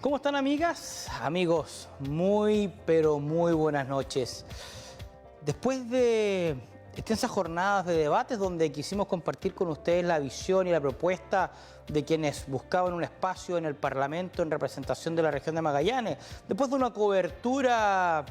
¿Cómo están, amigas? Amigos, muy pero muy buenas noches. Después de extensas jornadas de debates donde quisimos compartir con ustedes la visión y la propuesta de quienes buscaban un espacio en el Parlamento en representación de la región de Magallanes, después de una cobertura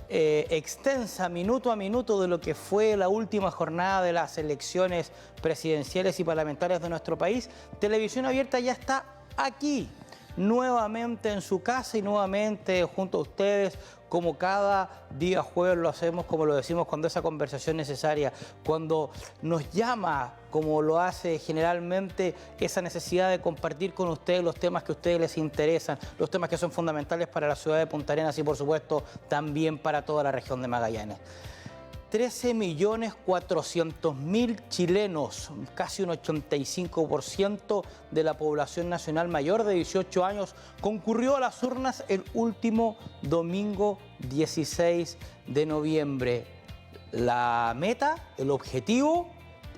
extensa, minuto a minuto, de lo que fue la última jornada de las elecciones presidenciales y parlamentarias de nuestro país, Televisión Abierta ya está aquí, nuevamente en su casa y nuevamente junto a ustedes, como cada día jueves lo hacemos, como lo decimos, cuando esa conversación necesaria, cuando nos llama, como lo hace generalmente, esa necesidad de compartir con ustedes los temas que a ustedes les interesan, los temas que son fundamentales para la ciudad de Punta Arenas y, por supuesto, también para toda la región de Magallanes. 13.400.000 chilenos, casi un 85% de la población nacional mayor de 18 años, concurrió a las urnas el último domingo 16 de noviembre. La meta, el objetivo,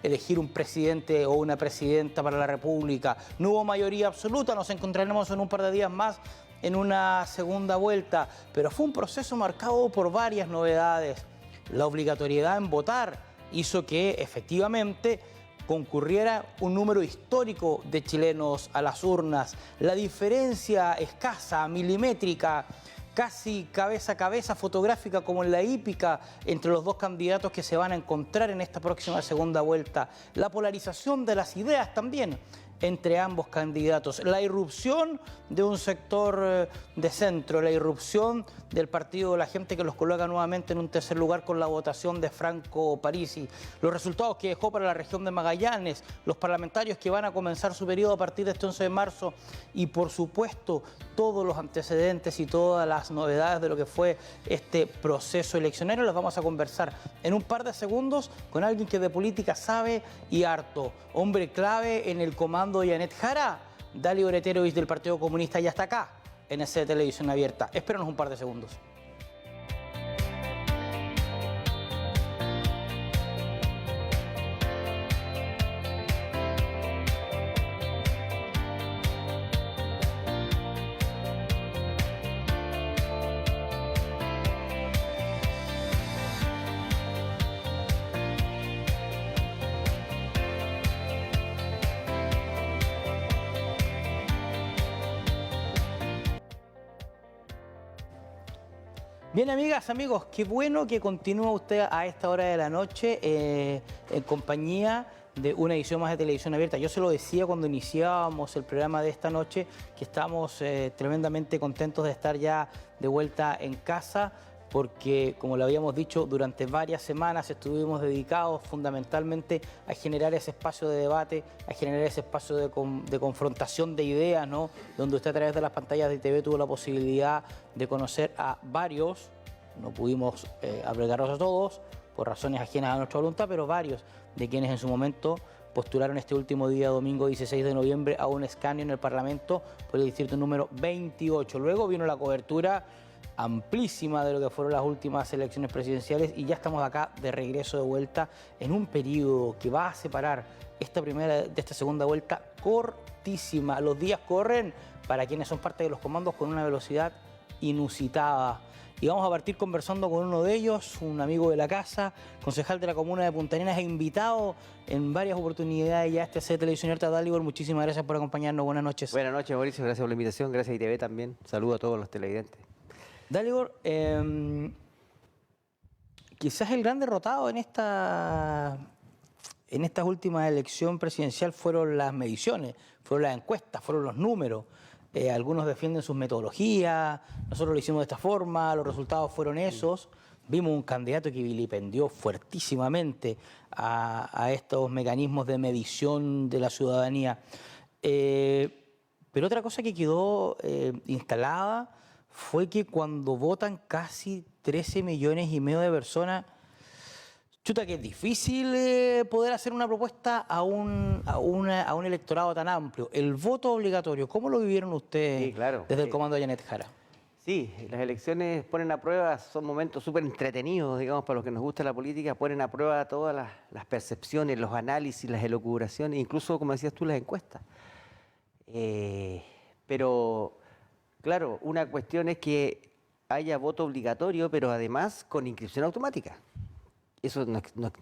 elegir un presidente o una presidenta para la República. No hubo mayoría absoluta, nos encontraremos en un par de días más en una segunda vuelta, pero fue un proceso marcado por varias novedades. La obligatoriedad en votar hizo que efectivamente concurriera un número histórico de chilenos a las urnas. La diferencia escasa, milimétrica, casi cabeza a cabeza, fotográfica como en la hípica, entre los dos candidatos que se van a encontrar en esta próxima segunda vuelta. La polarización de las ideas también entre ambos candidatos, la irrupción de un sector de centro, la irrupción del partido de la gente que los coloca nuevamente en un tercer lugar con la votación de Franco Parisi, los resultados que dejó para la región de Magallanes, los parlamentarios que van a comenzar su periodo a partir de este 11 de marzo y, por supuesto, todos los antecedentes y todas las novedades de lo que fue este proceso eleccionario. Las vamos a conversar en un par de segundos con alguien que de política sabe y harto, hombre clave en el comando de Yanet Jara. Dalibor Oreterovich del Partido Comunista ya está acá en ese Televisión Abierta. Espéranos un par de segundos. Bien, amigas, amigos, qué bueno que continúa usted a esta hora de la noche en compañía de una edición más de Televisión Abierta. Yo se lo decía cuando iniciábamos el programa de esta noche, que estamos tremendamente contentos de estar ya de vuelta en casa, porque, como lo habíamos dicho, durante varias semanas estuvimos dedicados fundamentalmente a generar ese espacio de debate, a generar ese espacio de confrontación de ideas, ¿no? Donde usted a través de las pantallas de ITV tuvo la posibilidad de conocer a varios, no pudimos albergarlos a todos, por razones ajenas a nuestra voluntad, pero varios de quienes en su momento postularon este último día, domingo 16 de noviembre, a un escaño en el Parlamento por el distrito número 28. Luego vino la cobertura amplísima de lo que fueron las últimas elecciones presidenciales y ya estamos acá de regreso de vuelta en un periodo que va a separar esta primera de esta segunda vuelta cortísima. Los días corren para quienes son parte de los comandos con una velocidad inusitada. Y vamos a partir conversando con uno de ellos, un amigo de la casa, concejal de la comuna de Punta Arenas e invitado en varias oportunidades ya a este set de Televisión Abierta. Dalibor, muchísimas gracias por acompañarnos. Buenas noches. Buenas noches, Mauricio. Gracias por la invitación. Gracias a ITV también. Saludo a todos los televidentes. Dalibor, quizás el gran derrotado en esta última elección presidencial fueron las mediciones, fueron las encuestas, fueron los números. Algunos defienden sus metodologías, nosotros lo hicimos de esta forma, los resultados fueron esos. Vimos un candidato que vilipendió fuertísimamente a estos mecanismos de medición de la ciudadanía. Pero otra cosa que quedó instalada fue que cuando votan casi 13,5 millones de personas, chuta, que es difícil poder hacer una propuesta a un electorado tan amplio. El voto obligatorio, ¿cómo lo vivieron ustedes Sí, claro, desde el comando de Yanet Jara? Sí, las elecciones ponen a prueba, son momentos súper entretenidos, digamos, para los que nos gusta la política, ponen a prueba todas las percepciones, los análisis, las elucubraciones, incluso, como decías tú, las encuestas. Pero Claro, una cuestión es que haya voto obligatorio, pero además con inscripción automática. Eso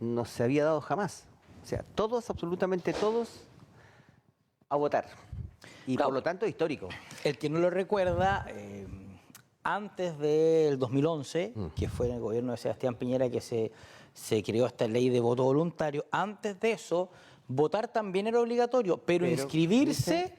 no se había dado jamás. O sea, todos, absolutamente todos, a votar. Y Claro, por lo tanto, histórico. el que no lo recuerda, antes del 2011, que fue en el gobierno de Sebastián Piñera que se creó esta ley de voto voluntario, antes de eso, votar también era obligatorio, pero inscribirse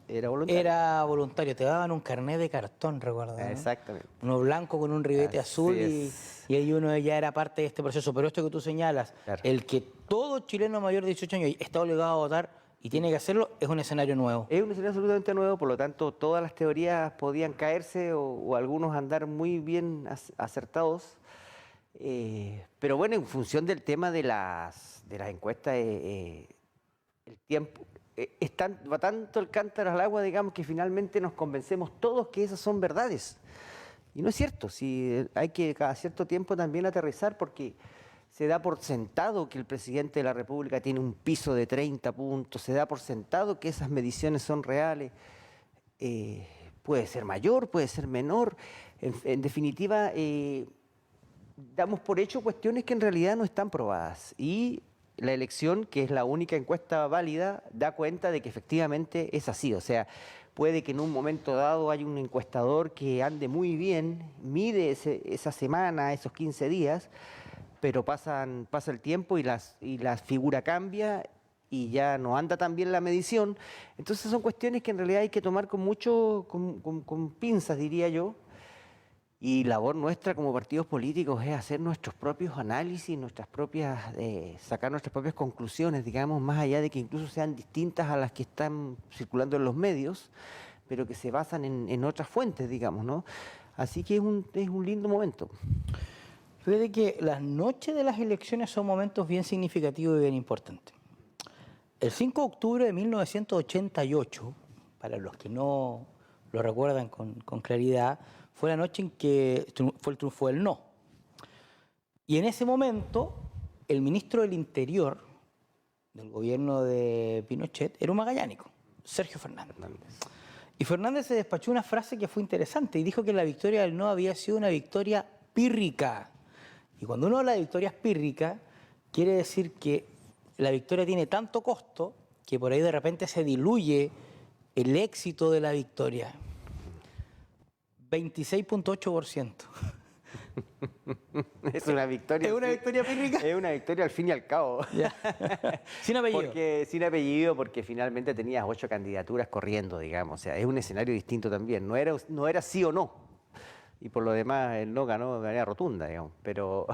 era voluntario. voluntario. Te daban un carnet de cartón, recuerdo, ¿no? Exactamente. Uno blanco con un ribete Así azul es. y ahí uno ya era parte de este proceso. Pero esto que tú señalas, Claro. el que todo chileno mayor de 18 años está obligado a votar y tiene que hacerlo, es un escenario nuevo. Es un escenario absolutamente nuevo, por lo tanto, todas las teorías podían caerse o algunos andar muy bien acertados. Pero bueno, en función del tema de las encuestas, el tiempo, va tanto el cántaro al agua, digamos, que finalmente nos convencemos todos que esas son verdades. Y no es cierto, si hay que cada cierto tiempo también aterrizar, porque se da por sentado que el presidente de la República tiene un piso de 30 puntos, se da por sentado que esas mediciones son reales. Puede ser mayor, puede ser menor. En definitiva, damos por hecho cuestiones que en realidad no están probadas. Y la elección, que es la única encuesta válida, da cuenta de que efectivamente es así. O sea, puede que en un momento dado haya un encuestador que ande muy bien, mide esa semana, esos 15 días, pero pasa el tiempo y la figura cambia y ya no anda tan bien la medición. Entonces son cuestiones que en realidad hay que tomar con pinzas, diría yo. Y labor nuestra como partidos políticos es hacer nuestros propios análisis, sacar nuestras propias conclusiones, digamos, más allá de que incluso sean distintas a las que están circulando en los medios, pero que se basan en otras fuentes, digamos, ¿no? Así que es un lindo momento. Fíjate que las noches de las elecciones son momentos bien significativos y bien importantes. El 5 de octubre de 1988, para los que no lo recuerdan con claridad, fue la noche en que fue el triunfo del no. Y en ese momento, el ministro del Interior del gobierno de Pinochet era un magallánico, Sergio Fernández. Y Fernández se despachó una frase que fue interesante y dijo que la victoria del no había sido una victoria pírrica. Y cuando uno habla de victorias pírricas, quiere decir que la victoria tiene tanto costo que por ahí de repente se diluye el éxito de la victoria. 26.8%. Es una victoria. ¿Es una victoria pírrica? Es una victoria al fin y al cabo. Sin apellido. Sin apellido, porque finalmente tenías 8 candidaturas corriendo, digamos. O sea, es un escenario distinto también. No era sí o no. Y por lo demás, él no ganó de manera rotunda, digamos. Pero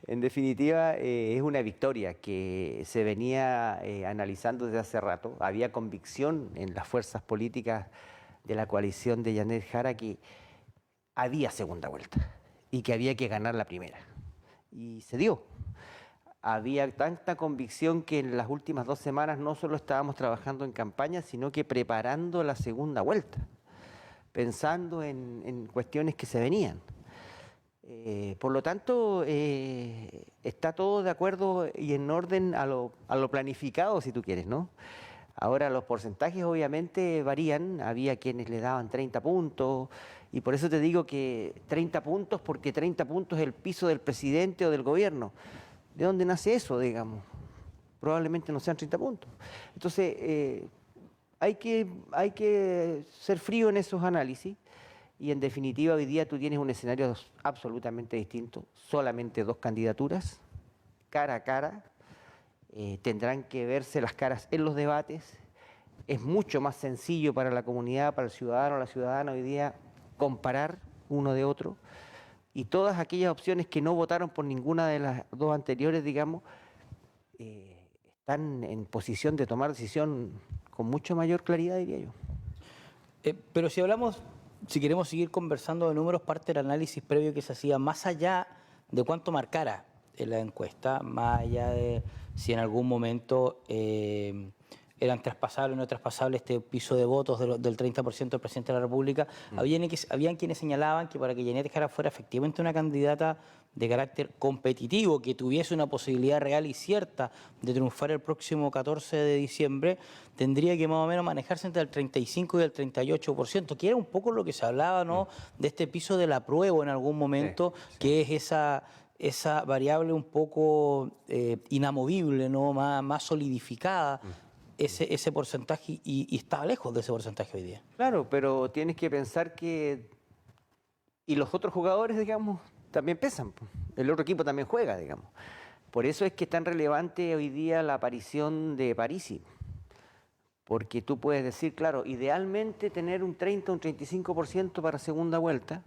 en definitiva, es una victoria que se venía analizando desde hace rato. Había convicción en las fuerzas políticas de la coalición de Janet Jara que había segunda vuelta y que había que ganar la primera. Y se dio. Había tanta convicción que en las últimas 2 semanas no solo estábamos trabajando en campaña, sino que preparando la segunda vuelta, pensando en cuestiones que se venían. Por lo tanto, está todo de acuerdo y en orden a lo planificado, si tú quieres, ¿no? Ahora los porcentajes obviamente varían, había quienes le daban 30 puntos y por eso te digo que 30 puntos porque 30 puntos es el piso del presidente o del gobierno. ¿De dónde nace eso, digamos? Probablemente no sean 30 puntos. Entonces, hay que ser frío en esos análisis y en definitiva hoy día tú tienes un escenario absolutamente distinto, solamente 2 candidaturas, cara a cara. Tendrán que verse las caras en los debates. Es mucho más sencillo para la comunidad, para el ciudadano o la ciudadana hoy día comparar uno de otro. Y todas aquellas opciones que no votaron por ninguna de las 2 anteriores, digamos, están en posición de tomar decisión con mucho mayor claridad, diría yo. Pero si queremos seguir conversando de números, parte del análisis previo que se hacía, más allá de cuánto marcara en la encuesta, más allá de si en algún momento eran traspasables o no traspasables este piso de votos del 30% del presidente de la República. Habían quienes señalaban que para que Janet Jara fuera efectivamente una candidata de carácter competitivo, que tuviese una posibilidad real y cierta de triunfar el próximo 14 de diciembre, tendría que más o menos manejarse entre el 35 y el 38%, que era un poco lo que se hablaba, ¿no?, de este piso del apruebo en algún momento, que es esa variable un poco inamovible, ¿no?, más solidificada. Ese porcentaje y está lejos de ese porcentaje hoy día. Claro, pero tienes que pensar que... Y los otros jugadores, digamos, también pesan. El otro equipo también juega, digamos. Por eso es que es tan relevante hoy día la aparición de Parisi. Porque tú puedes decir, claro, idealmente tener un 30 o un 35% para segunda vuelta,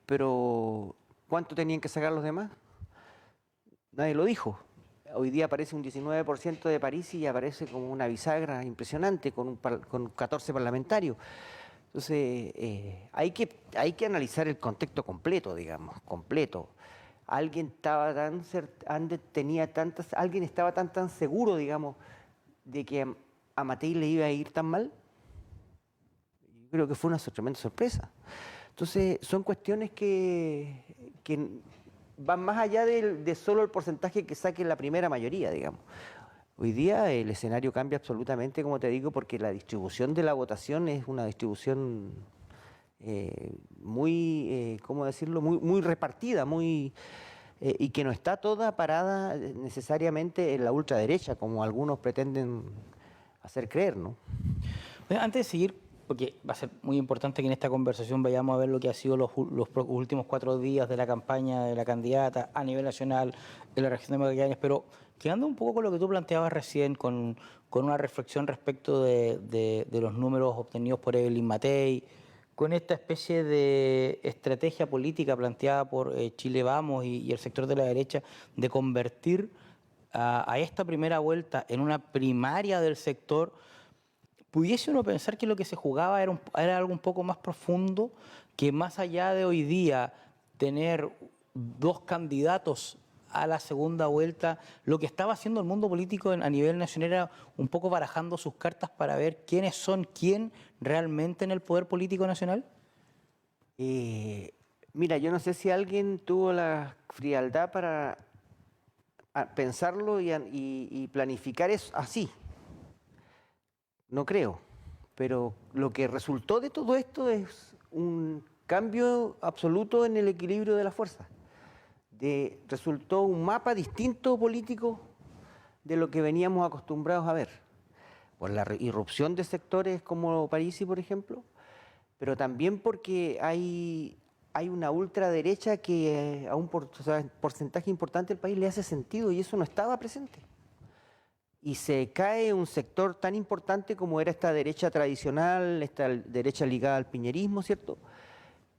pero ¿cuánto tenían que sacar los demás? Nadie lo dijo. Hoy día aparece un 19% de Parisi y aparece como una bisagra impresionante con 14 parlamentarios. Entonces, hay que analizar el contexto completo, digamos, completo. Alguien estaba tan seguro, digamos, de que a Matei le iba a ir tan mal. Yo creo que fue una tremenda sorpresa. Entonces, son cuestiones que van más allá de solo el porcentaje que saque la primera mayoría, digamos. Hoy día el escenario cambia absolutamente, como te digo, porque la distribución de la votación es una distribución muy, ¿cómo decirlo?, muy repartida, y que no está toda parada necesariamente en la ultraderecha, como algunos pretenden hacer creer, ¿no? Bueno, antes de seguir, porque va a ser muy importante que en esta conversación vayamos a ver lo que ha sido los últimos 4 días de la campaña de la candidata a nivel nacional en la región de Magallanes, pero quedando un poco con lo que tú planteabas recién, con una reflexión respecto de los números obtenidos por Evelyn Matei, con esta especie de estrategia política planteada por Chile Vamos y el sector de la derecha de convertir a esta primera vuelta en una primaria del sector, ¿pudiese uno pensar que lo que se jugaba era algo un poco más profundo, que más allá de hoy día tener 2 candidatos a la segunda vuelta, lo que estaba haciendo el mundo político a nivel nacional era un poco barajando sus cartas para ver quiénes son quién realmente en el poder político nacional? Mira, yo no sé si alguien tuvo la frialdad para pensarlo y planificar eso así. No creo, pero lo que resultó de todo esto es un cambio absoluto en el equilibrio de las fuerzas. Resultó un mapa distinto político de lo que veníamos acostumbrados a ver, por la irrupción de sectores como Parisi, por ejemplo, pero también porque hay una ultraderecha que a un porcentaje importante del país le hace sentido y eso no estaba presente. Y se cae un sector tan importante como era esta derecha tradicional, esta derecha ligada al piñerismo, ¿cierto?,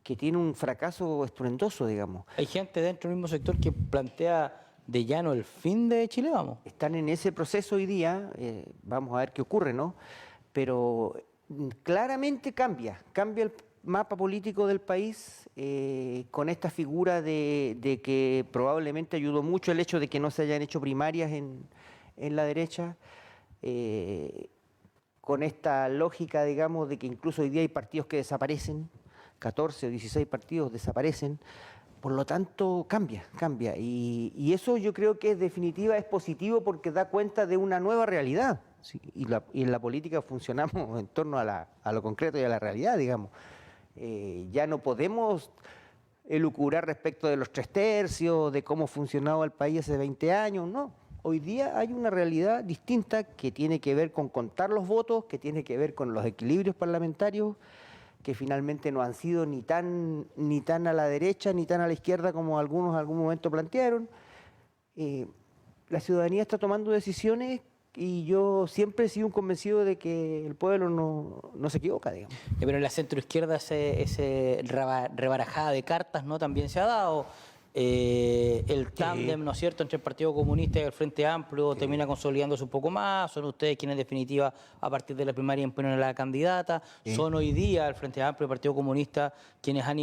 que tiene un fracaso estruendoso, digamos. Hay gente dentro del mismo sector que plantea de llano el fin de Chile Vamos. Están en ese proceso hoy día, vamos a ver qué ocurre, ¿no? Pero claramente cambia el mapa político del país con esta figura de que probablemente ayudó mucho el hecho de que no se hayan hecho primarias en la derecha, con esta lógica, digamos, de que incluso hoy día hay partidos que desaparecen, 14 o 16 partidos desaparecen, por lo tanto cambia. Y eso yo creo que en definitiva es positivo porque da cuenta de una nueva realidad. ¿Sí? Y en la política funcionamos en torno a lo concreto y a la realidad, digamos. Ya no podemos elucubrar respecto de los 3/3, de cómo funcionaba el país hace 20 años, no. Hoy día hay una realidad distinta que tiene que ver con contar los votos, que tiene que ver con los equilibrios parlamentarios, que finalmente no han sido ni tan a la derecha ni tan a la izquierda como algunos en algún momento plantearon. La ciudadanía está tomando decisiones y yo siempre he sido un convencido de que el pueblo no se equivoca, digamos. Pero en la centroizquierda ese rebarajada de cartas, ¿no?, también se ha dado. el tándem, ¿no es cierto?, entre el Partido Comunista y el Frente Amplio termina consolidándose un poco más. Son ustedes quienes, en definitiva, a partir de la primaria imponen a la candidata. Son hoy día el Frente Amplio y el Partido Comunista quienes han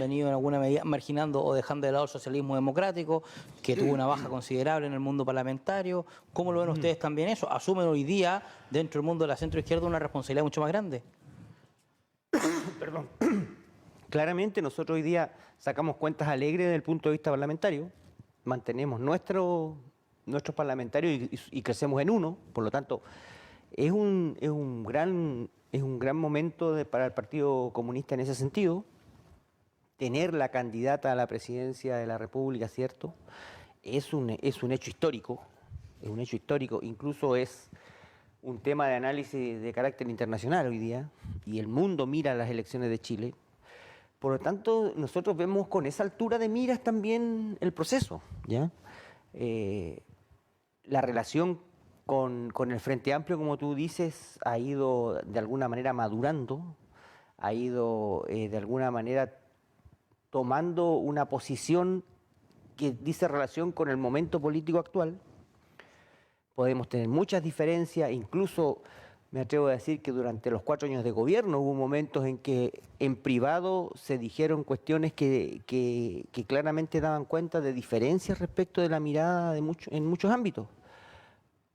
venido en alguna medida marginando o dejando de lado el socialismo democrático, que tuvo una baja considerable en el mundo parlamentario. ¿Cómo lo ven ustedes también eso? ¿Asumen hoy día, dentro del mundo de la centroizquierda, una responsabilidad mucho más grande? Perdón. Claramente nosotros hoy día sacamos cuentas alegres desde el punto de vista parlamentario, mantenemos nuestros parlamentarios y crecemos en uno, por lo tanto es un gran momento para el Partido Comunista en ese sentido, tener la candidata a la presidencia de la República, ¿cierto? Es un hecho histórico, incluso es un tema de análisis de carácter internacional hoy día, y el mundo mira las elecciones de Chile. Por lo tanto, nosotros vemos con esa altura de miras también el proceso, ¿ya? La relación con el Frente Amplio, como tú dices, ha ido de alguna manera madurando, ha ido de alguna manera tomando una posición que dice relación con el momento político actual. Podemos tener muchas diferencias, incluso me atrevo a decir que durante los 4 años de gobierno hubo momentos en que en privado se dijeron cuestiones que claramente daban cuenta de diferencias respecto de la mirada en muchos ámbitos.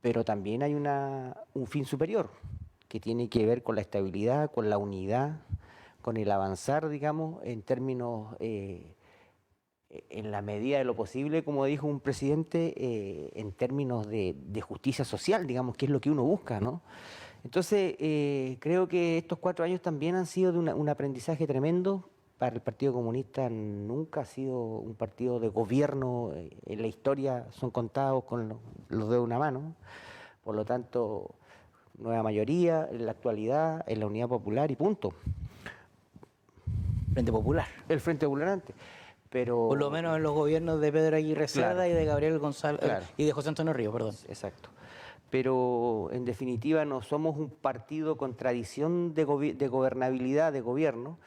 Pero también hay un fin superior que tiene que ver con la estabilidad, con la unidad, con el avanzar, digamos, en términos, en la medida de lo posible, como dijo un presidente, en términos de justicia social, digamos, que es lo que uno busca, ¿no? Entonces, creo que estos 4 años también han sido de un aprendizaje tremendo. Para el Partido Comunista nunca ha sido un partido de gobierno, en la historia son contados con los dedos de una mano. Por lo tanto, nueva mayoría en la actualidad, en la Unidad Popular y punto. Frente Popular. El Frente Popular antes. Pero, por lo menos en los gobiernos de Pedro Aguirre Cerda, claro, y de Gabriel González, claro, y de José Antonio Ríos, perdón. Exacto. Pero en definitiva no somos un partido con tradición de gobernabilidad, de gobierno,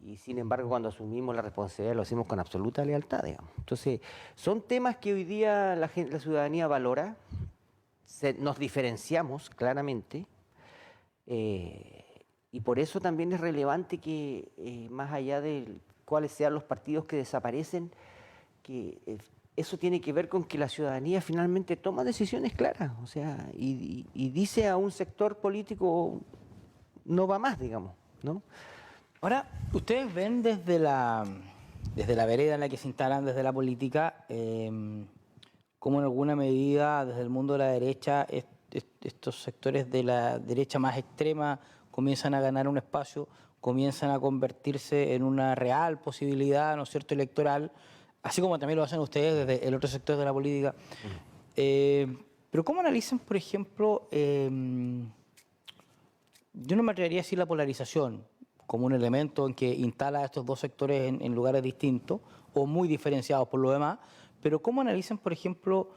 y sin embargo cuando asumimos la responsabilidad lo hacemos con absoluta lealtad, digamos. Entonces, son temas que hoy día la ciudadanía valora, nos diferenciamos claramente, y por eso también es relevante que más allá de cuáles sean los partidos que desaparecen, que eso tiene que ver con que la ciudadanía finalmente toma decisiones claras, o sea, y dice a un sector político no va más, digamos, ¿no? Ahora, ustedes ven desde la vereda en la que se instalan desde la política, cómo en alguna medida desde el mundo de la derecha estos sectores de la derecha más extrema comienzan a ganar un espacio, comienzan a convertirse en una real posibilidad, ¿no es cierto?, electoral, así como también lo hacen ustedes desde el otro sector de la política. Pero ¿cómo analizan, por ejemplo, yo no me atrevería a decir la polarización como un elemento en que instala a estos dos sectores en lugares distintos o muy diferenciados por lo demás, pero ¿cómo analizan, por ejemplo,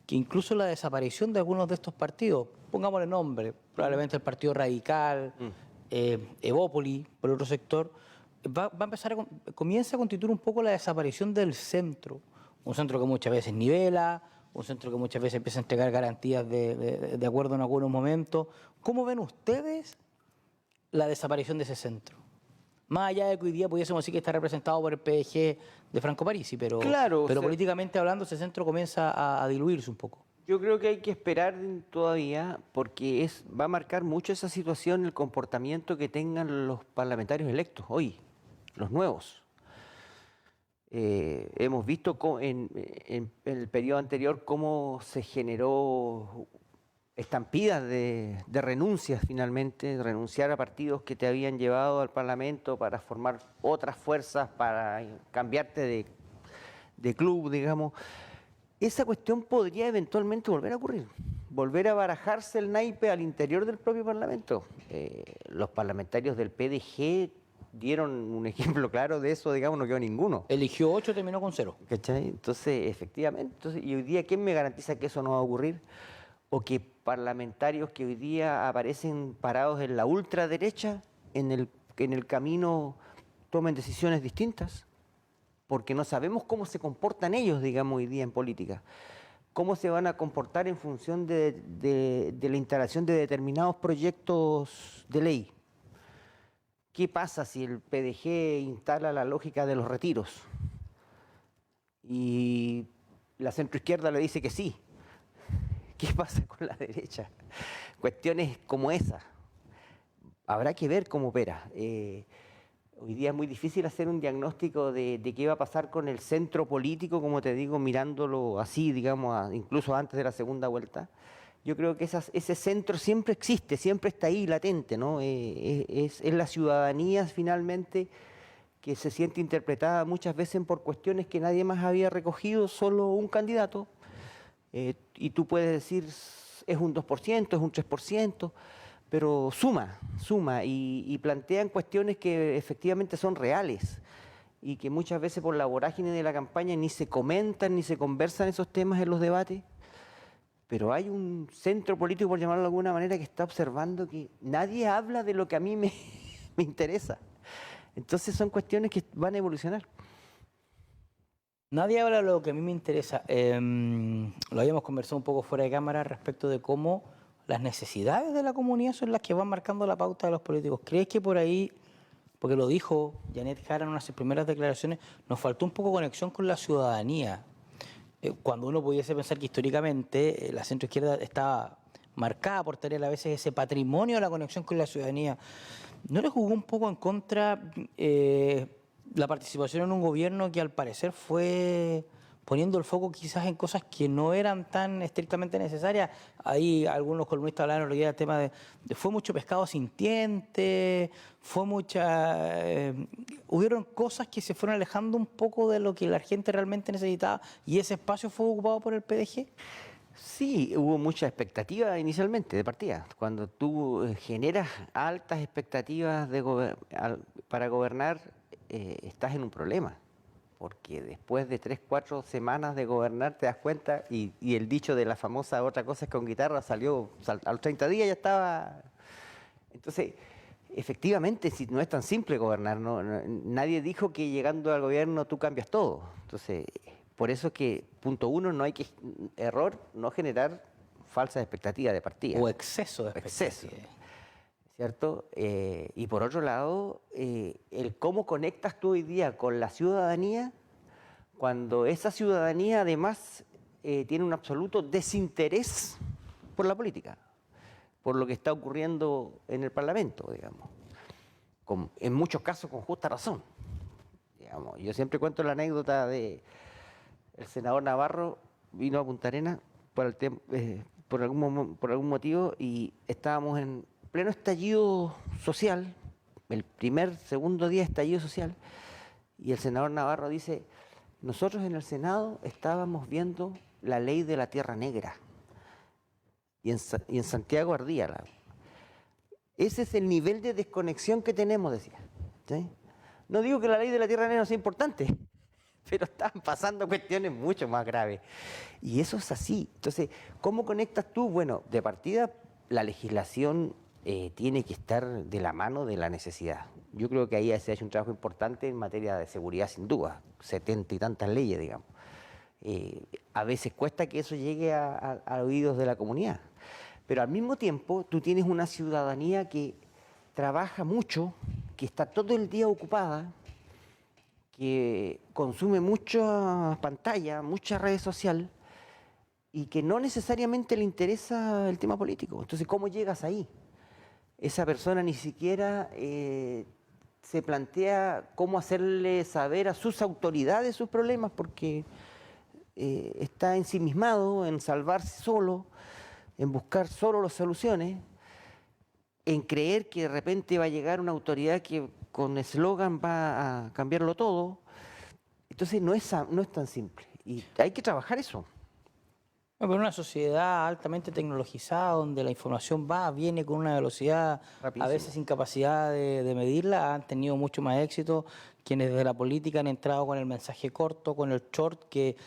que incluso la desaparición de algunos de estos partidos, pongámosle nombre, probablemente el Partido Radical, Evópoli, por otro sector, va a empezar comienza a constituir un poco la desaparición del centro, un centro que muchas veces nivela, un centro que muchas veces empieza a entregar garantías de acuerdo en algunos momentos? ¿Cómo ven ustedes la desaparición de ese centro? Más allá de que hoy día pudiésemos decir que está representado por el PDG de Franco Parisi, pero, claro, pero políticamente hablando ese centro comienza a diluirse un poco. Yo creo que hay que esperar todavía porque va a marcar mucho esa situación, el comportamiento que tengan los parlamentarios electos hoy, los nuevos. Hemos visto en el periodo anterior cómo se generó estampidas de renuncias finalmente, de renunciar a partidos que te habían llevado al Parlamento para formar otras fuerzas, para cambiarte de club, digamos. Esa cuestión podría eventualmente volver a ocurrir, volver a barajarse el naipe al interior del propio Parlamento. Los parlamentarios del PDG dieron un ejemplo claro de eso, digamos, no quedó ninguno. Eligió 8, terminó con 0. ¿Cachai? Entonces, efectivamente, y hoy día, ¿quién me garantiza que eso no va a ocurrir? O que parlamentarios que hoy día aparecen parados en la ultraderecha, en el camino, tomen decisiones distintas. porque no sabemos cómo se comportan ellos, digamos, hoy día en política. Cómo se van a comportar en función de la instalación de determinados proyectos de ley. ¿Qué pasa si el PDG instala la lógica de los retiros? Y la centroizquierda le dice que sí. ¿Qué pasa con la derecha? Cuestiones como esa. Habrá que ver cómo opera. Hoy día es muy difícil hacer un diagnóstico de qué va a pasar con el centro político, como te digo, mirándolo así, digamos, incluso antes de la segunda vuelta. Yo creo que ese centro siempre existe, siempre está ahí latente, ¿no? Es la ciudadanía finalmente que se siente interpretada muchas veces por cuestiones que nadie más había recogido, solo un candidato. Y tú puedes decir, es un 2%, es un 3%, pero suma y plantean cuestiones que efectivamente son reales y que muchas veces por la vorágine de la campaña ni se comentan ni se conversan esos temas en los debates, pero hay un centro político, por llamarlo de alguna manera, que está observando que nadie habla de lo que a mí me interesa. Entonces son cuestiones que van a evolucionar. Nadie habla de lo que a mí me interesa. Lo habíamos conversado un poco fuera de cámara respecto de cómo las necesidades de la comunidad son las que van marcando la pauta de los políticos. ¿Crees que por ahí, porque lo dijo Janet Jara en unas primeras declaraciones, nos faltó un poco conexión con la ciudadanía? Cuando uno pudiese pensar que históricamente la centroizquierda estaba marcada por tener a veces ese patrimonio de la conexión con la ciudadanía, ¿no le jugó un poco en contra la participación en un gobierno que al parecer fue poniendo el foco quizás en cosas que no eran tan estrictamente necesarias? Ahí algunos columnistas hablaron del tema de fue mucho pescado sintiente, fue hubieron cosas que se fueron alejando un poco de lo que la gente realmente necesitaba y ese espacio fue ocupado por el PDG. Sí, hubo mucha expectativa inicialmente de partida. Cuando tú generas altas expectativas para gobernar, estás en un problema. Porque después de 3, 4 semanas de gobernar te das cuenta, y el dicho de la famosa otra cosa es con guitarra salió, a los 30 días ya estaba. Entonces, efectivamente, si no es tan simple gobernar, nadie dijo que llegando al gobierno tú cambias todo. Entonces, por eso es que, punto uno, no hay que, error, no generar falsas expectativas de partida. O exceso de expectativas. Exceso. ¿Cierto? Y por otro lado, el cómo conectas tú hoy día con la ciudadanía, cuando esa ciudadanía además tiene un absoluto desinterés por la política, por lo que está ocurriendo en el Parlamento, digamos. En muchos casos con justa razón. Digamos. Yo siempre cuento la anécdota de el senador Navarro vino a Punta Arenas por algún motivo y estábamos en pleno estallido social, el segundo día de estallido social, y el senador Navarro dice, nosotros en el Senado estábamos viendo la ley de la Tierra Negra, y en Santiago ardía. Ese es el nivel de desconexión que tenemos, decía. ¿Sí? No digo que la ley de la Tierra Negra no sea importante, pero están pasando cuestiones mucho más graves. Y eso es así. Entonces, ¿cómo conectas tú? Bueno, de partida, la legislación tiene que estar de la mano de la necesidad. Yo creo que ahí se ha hecho un trabajo importante en materia de seguridad, sin duda. 70 y tantas leyes, digamos. A veces cuesta que eso llegue a oídos de la comunidad. Pero al mismo tiempo, tú tienes una ciudadanía que trabaja mucho, que está todo el día ocupada, que consume mucha pantalla, mucha red social, y que no necesariamente le interesa el tema político. Entonces, ¿cómo llegas ahí? Esa persona ni siquiera se plantea cómo hacerle saber a sus autoridades sus problemas, porque está ensimismado en salvarse solo, en buscar solo las soluciones, en creer que de repente va a llegar una autoridad que con eslogan va a cambiarlo todo. Entonces no es tan simple y hay que trabajar eso. Pero una sociedad altamente tecnologizada donde la información viene con una velocidad Rapidísimo. a veces sin capacidad de medirla, han tenido mucho más éxito quienes desde la política han entrado con el mensaje corto, con el short que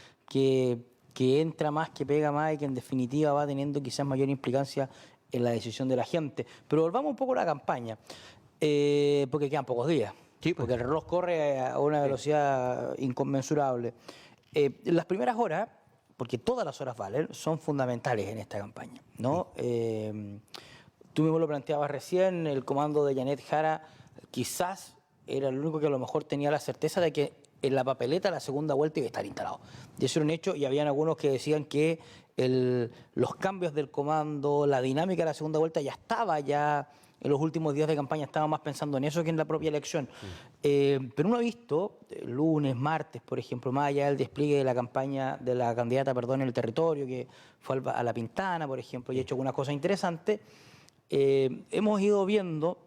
entra más, que pega más y que en definitiva va teniendo quizás mayor implicancia en la decisión de la gente. Pero volvamos un poco a la campaña, porque quedan pocos días. Sí, porque el reloj corre a una velocidad inconmensurable. Las primeras horas, porque todas las horas valen, son fundamentales en esta campaña, ¿no? Tú mismo lo planteabas recién, el comando de Janet Jara quizás era el único que a lo mejor tenía la certeza de que en la papeleta la segunda vuelta iba a estar instalado. Y eso era un hecho, y habían algunos que decían que los cambios del comando, la dinámica de la segunda vuelta ya estaba en los últimos días de campaña, estaba más pensando en eso que en la propia elección. Pero uno ha visto, lunes, martes, por ejemplo, más allá del despliegue de la campaña, de la candidata, perdón, en el territorio, que fue a La Pintana, por ejemplo, y ha hecho algunas cosas interesantes, hemos ido viendo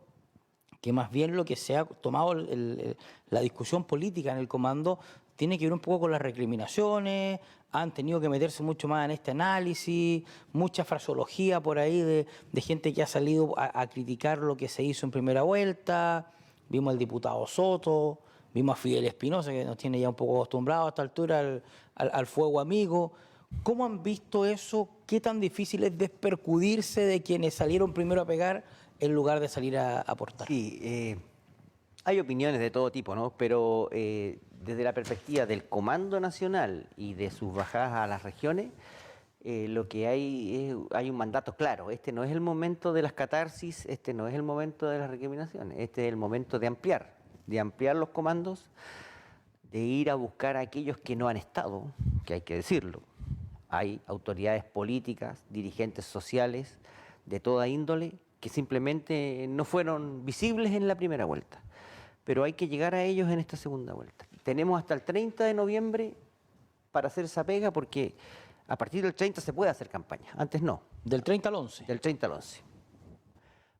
que más bien lo que se ha tomado la discusión política en el comando tiene que ver un poco con las recriminaciones, han tenido que meterse mucho más en este análisis, mucha fraseología por ahí de gente que ha salido a criticar lo que se hizo en primera vuelta. Vimos al diputado Soto, vimos a Fidel Espinosa, que nos tiene ya un poco acostumbrados a esta altura al fuego amigo. ¿Cómo han visto eso? ¿Qué tan difícil es despercudirse de quienes salieron primero a pegar en lugar de salir a aportar? Sí, hay opiniones de todo tipo, ¿no? Pero desde la perspectiva del Comando Nacional y de sus bajadas a las regiones, lo que hay un mandato claro. Este no es el momento de las catarsis, este no es el momento de las recriminaciones, este es el momento de ampliar los comandos, de ir a buscar a aquellos que no han estado, que hay que decirlo. Hay autoridades políticas, dirigentes sociales de toda índole que simplemente no fueron visibles en la primera vuelta. Pero hay que llegar a ellos en esta segunda vuelta. Tenemos hasta el 30 de noviembre para hacer esa pega porque a partir del 30 se puede hacer campaña, antes no. Del 30 al 11. Del 30 al 11.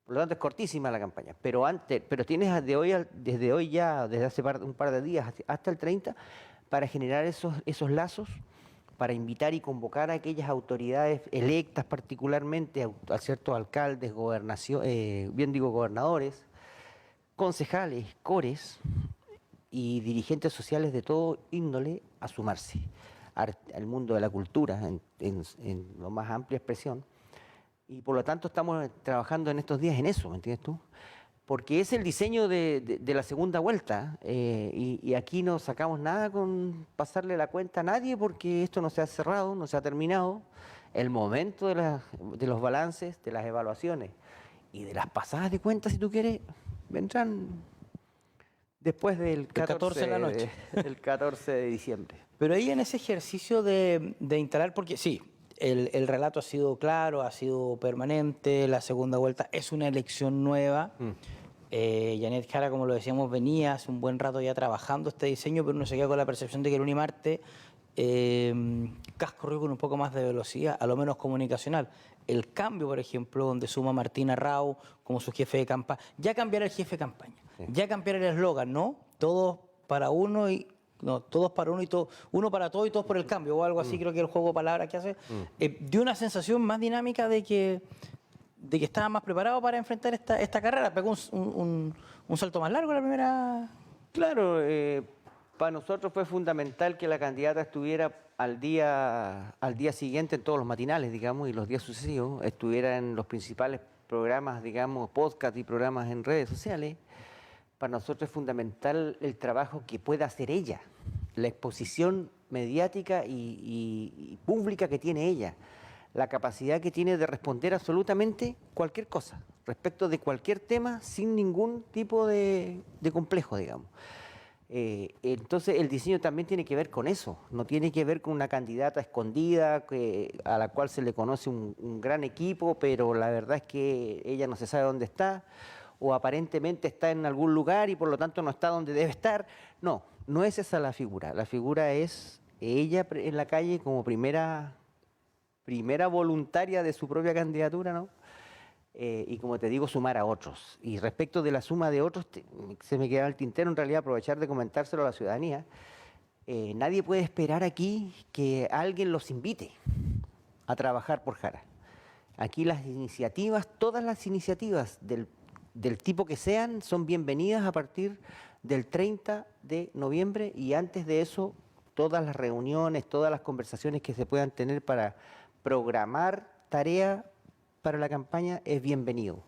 Por lo tanto es cortísima la campaña, pero tienes desde hoy ya, desde hace un par de días hasta el 30, para generar esos lazos, para invitar y convocar a aquellas autoridades electas particularmente, a ciertos alcaldes, gobernadores, concejales, cores y dirigentes sociales de todo índole a sumarse al mundo de la cultura en la más amplia expresión. Y por lo tanto estamos trabajando en estos días en eso, ¿me entiendes tú? Porque es el diseño de la segunda vuelta y aquí no sacamos nada con pasarle la cuenta a nadie porque esto no se ha cerrado, no se ha terminado. El momento de los balances, de las evaluaciones y de las pasadas de cuentas, si tú quieres, vendrán después del 14 de la noche. El 14 de diciembre. Pero ahí en ese ejercicio de instalar, porque sí, el relato ha sido claro, ha sido permanente, la segunda vuelta es una elección nueva. Janet Jara, como lo decíamos, venía hace un buen rato ya trabajando este diseño, pero uno se queda con la percepción de que el Unimarte corrió con un poco más de velocidad, a lo menos comunicacional. El cambio, por ejemplo, donde suma Martina Rau como su jefe de campaña, ya cambiar el jefe de campaña, ya cambiar el eslogan, ¿no? Todos para uno y... No, todos para uno y uno para todo y todos por el cambio, o algo así, creo que el juego de palabras que hace, dio una sensación más dinámica de que estaba más preparado para enfrentar esta carrera. Pegó un salto más largo la primera. Claro, para nosotros fue fundamental que la candidata estuviera al día siguiente en todos los matinales, digamos, y los días sucesivos, estuviera en los principales programas, digamos, podcast y programas en redes sociales. Para nosotros es fundamental el trabajo que pueda hacer ella, la exposición mediática y pública que tiene ella, la capacidad que tiene de responder absolutamente cualquier cosa, respecto de cualquier tema, sin ningún tipo de complejo, digamos. Entonces el diseño también tiene que ver con eso, no tiene que ver con una candidata escondida a la cual se le conoce un gran equipo, pero la verdad es que ella no se sabe dónde está, o aparentemente está en algún lugar y por lo tanto no está donde debe estar. No, no es esa la figura. La figura es ella en la calle como primera voluntaria de su propia candidatura, ¿no? Y como te digo, sumar a otros. Y respecto de la suma de otros, se me queda el tintero en realidad aprovechar de comentárselo a la ciudadanía. Nadie puede esperar aquí que alguien los invite a trabajar por Jara. Aquí las iniciativas, todas las iniciativas del tipo que sean, son bienvenidas a partir del 30 de noviembre y antes de eso, todas las reuniones, todas las conversaciones que se puedan tener para programar tarea para la campaña es bienvenido.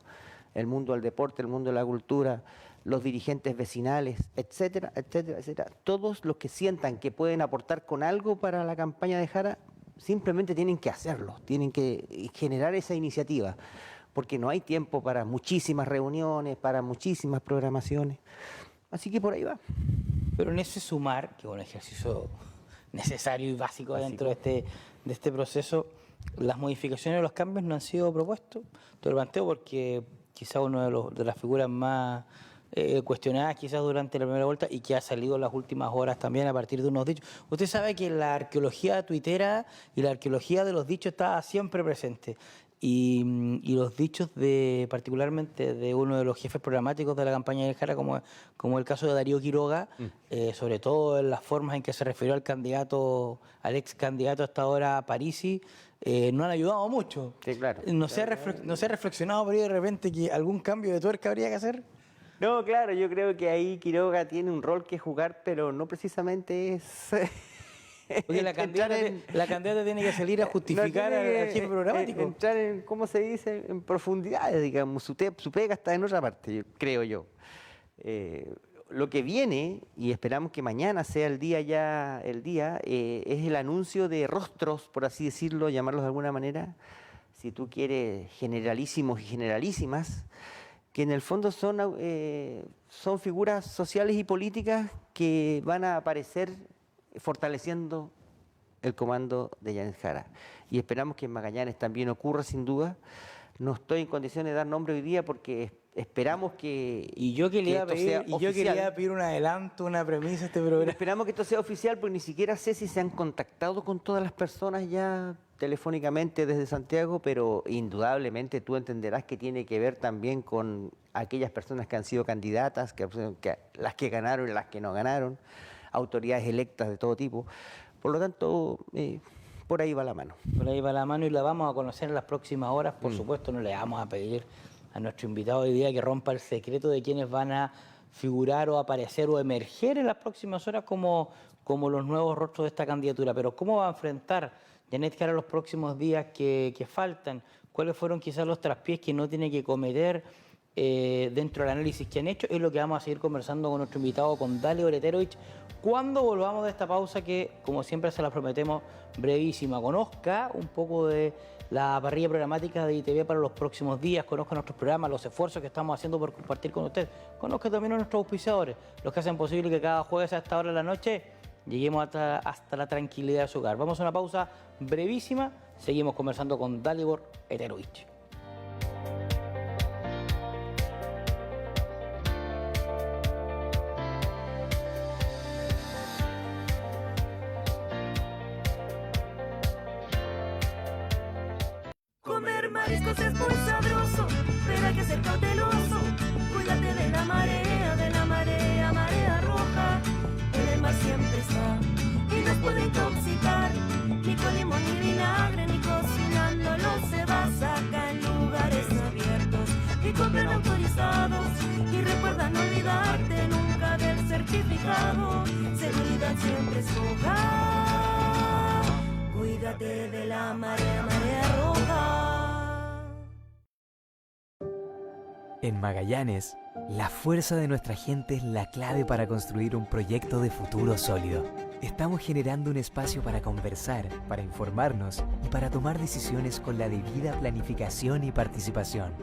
El mundo del deporte, el mundo de la cultura, los dirigentes vecinales, etcétera, etcétera, etcétera. Todos los que sientan que pueden aportar con algo para la campaña de Jara, simplemente tienen que hacerlo, tienen que generar esa iniciativa, porque no hay tiempo para muchísimas reuniones, para muchísimas programaciones. Así que por ahí va. Pero en ese sumar, que es un ejercicio necesario y básico dentro de este proceso, las modificaciones o los cambios no han sido propuestos. Te lo planteo porque quizá uno de las figuras más cuestionadas quizás durante la primera vuelta y que ha salido en las últimas horas también a partir de unos dichos. Usted sabe que la arqueología tuitera y la arqueología de los dichos está siempre presente. Y los dichos particularmente de uno de los jefes programáticos de la campaña de Jara, como el caso de Darío Quiroga, sobre todo en las formas en que se refirió al ex candidato hasta ahora Parisi, no han ayudado mucho. Sí, claro. ¿No se ha reflexionado por ahí de repente que algún cambio de tuerca habría que hacer? No, claro, yo creo que ahí Quiroga tiene un rol que jugar, pero no precisamente es... Porque la candidata tiene que salir a justificar al jefe programático. Entrar en, ¿cómo se dice? En profundidades, digamos. Su pega está en otra parte, creo yo. Lo que viene, y esperamos que mañana sea el día, es el anuncio de rostros, por así decirlo, llamarlos de alguna manera, si tú quieres, generalísimos y generalísimas, que en el fondo son figuras sociales y políticas que van a aparecer fortaleciendo el comando de Yanet Jara. Y esperamos que en Magallanes también ocurra, sin duda. No estoy en condiciones de dar nombre hoy día porque esperamos que... Y yo quería pedir un adelanto, una premisa a este programa. Esperamos que esto sea oficial porque ni siquiera sé si se han contactado con todas las personas ya telefónicamente desde Santiago, pero indudablemente tú entenderás que tiene que ver también con aquellas personas que han sido candidatas, las que ganaron y las que no ganaron, autoridades electas de todo tipo. Por lo tanto, por ahí va la mano. Por ahí va la mano y la vamos a conocer en las próximas horas. Por supuesto, no le vamos a pedir a nuestro invitado hoy día que rompa el secreto de quienes van a figurar o aparecer o emerger en las próximas horas como los nuevos rostros de esta candidatura. Pero ¿cómo va a enfrentar Yanet Jara los próximos días que faltan? ¿Cuáles fueron quizás los traspiés que no tiene que cometer dentro del análisis que han hecho? Es lo que vamos a seguir conversando con nuestro invitado, con Dalibor Eterovich, cuando volvamos de esta pausa que, como siempre, se la prometemos brevísima. Conozca un poco de la parrilla programática de ITV para los próximos días, conozca nuestros programas, los esfuerzos que estamos haciendo por compartir con usted, conozca también a nuestros auspiciadores, los que hacen posible que cada jueves a esta hora de la noche lleguemos hasta la tranquilidad de su hogar. Vamos a una pausa brevísima, seguimos conversando con Dalibor Eterovich. Comer mariscos es muy sabroso, pero hay que ser cauteloso. Cuídate de la marea, marea roja. En el mar siempre está y nos puede intoxicar. Ni con limón ni vinagre, ni cocinándolo se va a sacar en lugares abiertos y compren autorizados. Y recuerda no olvidarte nunca del certificado. Seguridad siempre escoja. Cuídate de la marea, marea roja. En Magallanes, la fuerza de nuestra gente es la clave para construir un proyecto de futuro sólido. Estamos generando un espacio para conversar, para informarnos y para tomar decisiones con la debida planificación y participación.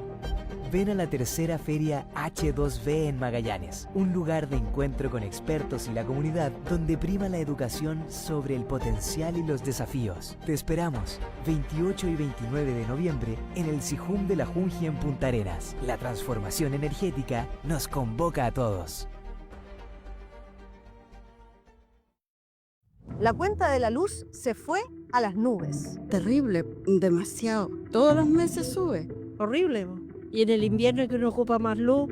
Ven a la tercera feria H2V en Magallanes, un lugar de encuentro con expertos y la comunidad donde prima la educación sobre el potencial y los desafíos. Te esperamos 28 y 29 de noviembre en el Sijum de la Junji en Punta Arenas. La transformación energética nos convoca a todos. La cuenta de la luz se fue a las nubes. Terrible, demasiado. Todos los meses sube. Horrible. Y en el invierno que uno ocupa más luz.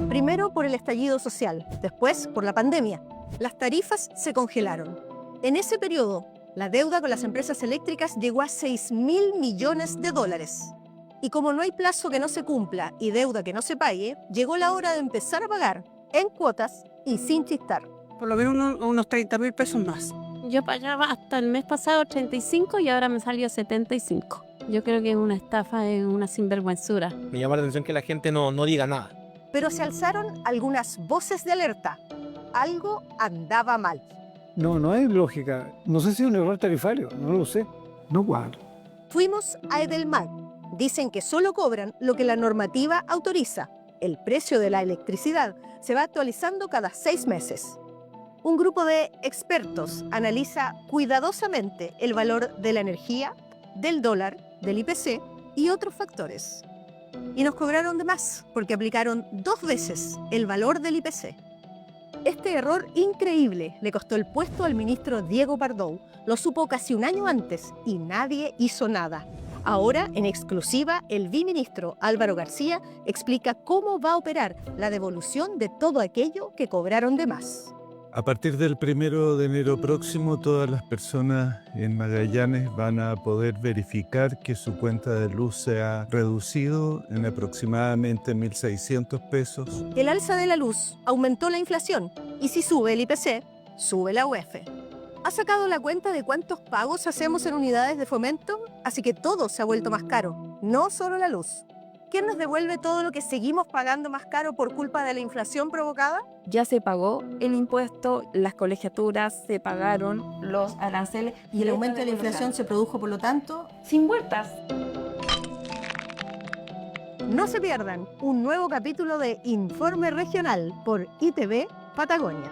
Primero por el estallido social, después por la pandemia. Las tarifas se congelaron. En ese periodo, la deuda con las empresas eléctricas llegó a $6.000 millones. Y como no hay plazo que no se cumpla y deuda que no se pague, llegó la hora de empezar a pagar en cuotas y sin chistar. Por lo menos unos 30.000 pesos más. Yo pagaba hasta el mes pasado 35 y ahora me salió 75. Yo creo que es una estafa, es una sinvergüenzura. Me llama la atención que la gente no diga nada. Pero se alzaron algunas voces de alerta. Algo andaba mal. No hay lógica. No sé si es un error tarifario, no lo sé. No cuadra. Fuimos a Edelmar. Dicen que solo cobran lo que la normativa autoriza. El precio de la electricidad se va actualizando cada 6 meses. Un grupo de expertos analiza cuidadosamente el valor de la energía, del dólar, del IPC y otros factores. Y nos cobraron de más porque aplicaron 2 veces el valor del IPC. Este error increíble le costó el puesto al ministro Diego Pardow. Lo supo casi un año antes y nadie hizo nada. Ahora, en exclusiva, el viceministro Álvaro García explica cómo va a operar la devolución de todo aquello que cobraron de más. A partir del 1 de enero próximo, todas las personas en Magallanes van a poder verificar que su cuenta de luz se ha reducido en aproximadamente 1.600 pesos. El alza de la luz aumentó la inflación y si sube el IPC, sube la UF. ¿Ha sacado la cuenta de cuántos pagos hacemos en unidades de fomento? Así que todo se ha vuelto más caro, no solo la luz. ¿Quién nos devuelve todo lo que seguimos pagando más caro por culpa de la inflación provocada? Ya se pagó el impuesto, las colegiaturas, se pagaron los aranceles. Y el aumento de la inflación se produjo, por lo tanto, sin vueltas. No se pierdan un nuevo capítulo de Informe Regional por ITV Patagonia.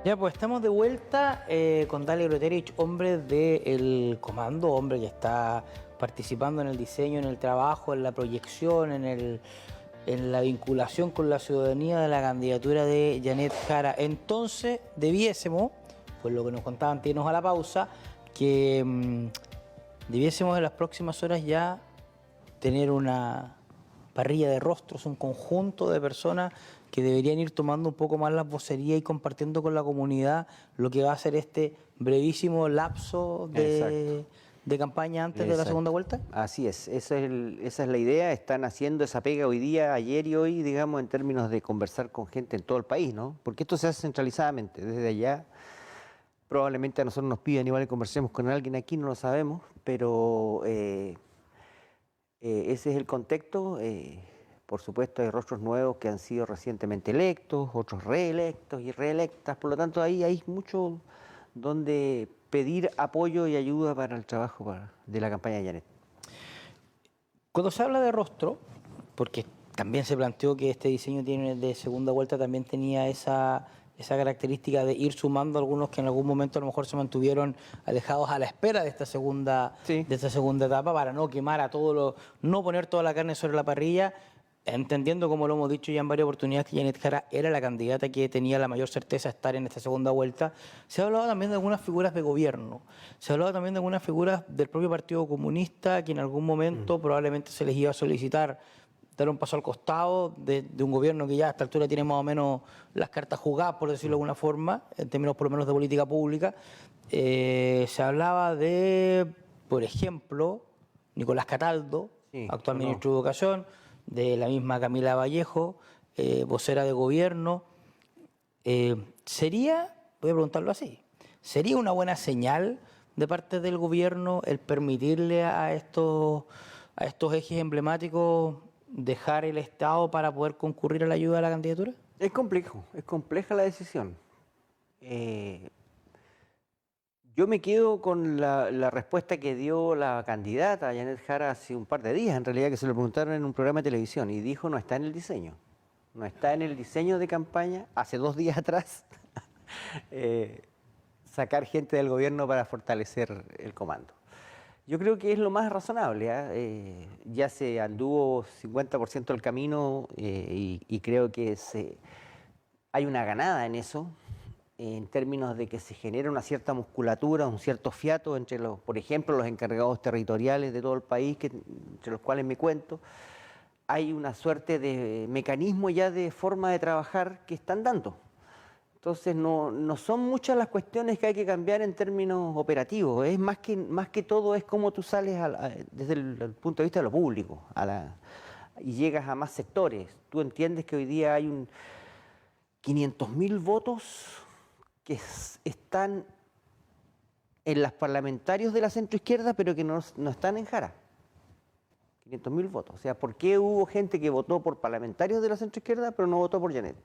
Ya, pues estamos de vuelta con Dalia Groterich, hombre del comando, hombre que está participando en el diseño, en el trabajo, en la proyección, en la vinculación con la ciudadanía de la candidatura de Janet Jara. Entonces, debiésemos, pues lo que nos contaban antes de irnos a la pausa, que debiésemos en las próximas horas ya tener una parrilla de rostros, un conjunto de personas que deberían ir tomando un poco más la vocería y compartiendo con la comunidad lo que va a ser este brevísimo lapso de campaña antes de la segunda vuelta. Así es, esa es la idea. Están haciendo esa pega hoy día, ayer y hoy, digamos, en términos de conversar con gente en todo el país, ¿no? Porque esto se hace centralizadamente, desde allá. Probablemente a nosotros nos piden igual que conversemos con alguien aquí, no lo sabemos, pero ese es el contexto. Por supuesto, hay rostros nuevos que han sido recientemente electos, otros reelectos y reelectas. Por lo tanto, ahí hay mucho donde pedir apoyo y ayuda para el trabajo de la campaña de Janet. Cuando se habla de rostro, porque también se planteó que este diseño de segunda vuelta también tenía esa característica de ir sumando algunos que en algún momento a lo mejor se mantuvieron alejados a la espera de esta segunda etapa para no quemar a no poner toda la carne sobre la parrilla, entendiendo, como lo hemos dicho ya en varias oportunidades, que Janet Jara era la candidata que tenía la mayor certeza de estar en esta segunda vuelta. Se ha hablado también de algunas figuras de gobierno, se ha hablado también de algunas figuras del propio Partido Comunista que en algún momento probablemente se les iba a solicitar dar un paso al costado de un gobierno que ya a esta altura tiene más o menos las cartas jugadas, por decirlo de alguna forma, en términos por lo menos de política pública. Se hablaba de, por ejemplo, Nicolás Cataldo, actual ministro de Educación, de la misma Camila Vallejo, vocera de gobierno. ¿Sería, voy a preguntarlo así, sería una buena señal de parte del gobierno el permitirle a estos ejes emblemáticos dejar el Estado para poder concurrir a la ayuda de la candidatura? Es complejo, es compleja la decisión. Yo me quedo con la respuesta que dio la candidata Janet Jara hace un par de días, en realidad, que se lo preguntaron en un programa de televisión y dijo no está en el diseño. No está en el diseño de campaña, hace 2 días atrás, sacar gente del gobierno para fortalecer el comando. Yo creo que es lo más razonable. Ya se anduvo 50% del camino y creo que hay una ganada en eso, en términos de que se genera una cierta musculatura, un cierto fiato entre por ejemplo, los encargados territoriales de todo el país, entre los cuales me cuento. Hay una suerte de mecanismo ya de forma de trabajar que están dando. Entonces no son muchas las cuestiones que hay que cambiar en términos operativos. Es más que todo es cómo tú sales desde el punto de vista de lo público y llegas a más sectores. Tú entiendes que hoy día hay 500.000 votos que están en las parlamentarios de la centroizquierda, pero que no están en Jara. 500.000 votos. O sea, ¿por qué hubo gente que votó por parlamentarios de la centroizquierda, pero no votó por Janet?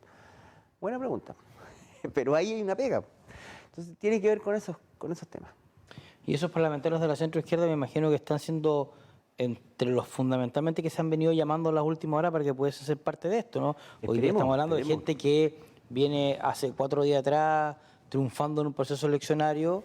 Buena pregunta. Pero ahí hay una pega. Entonces, tiene que ver con esos temas. Y esos parlamentarios de la centroizquierda me imagino que están siendo entre los fundamentalmente que se han venido llamando en las últimas horas para que pudiese ser parte de esto, ¿no? Hoy día estamos hablando de gente que viene hace 4 días atrás triunfando en un proceso eleccionario,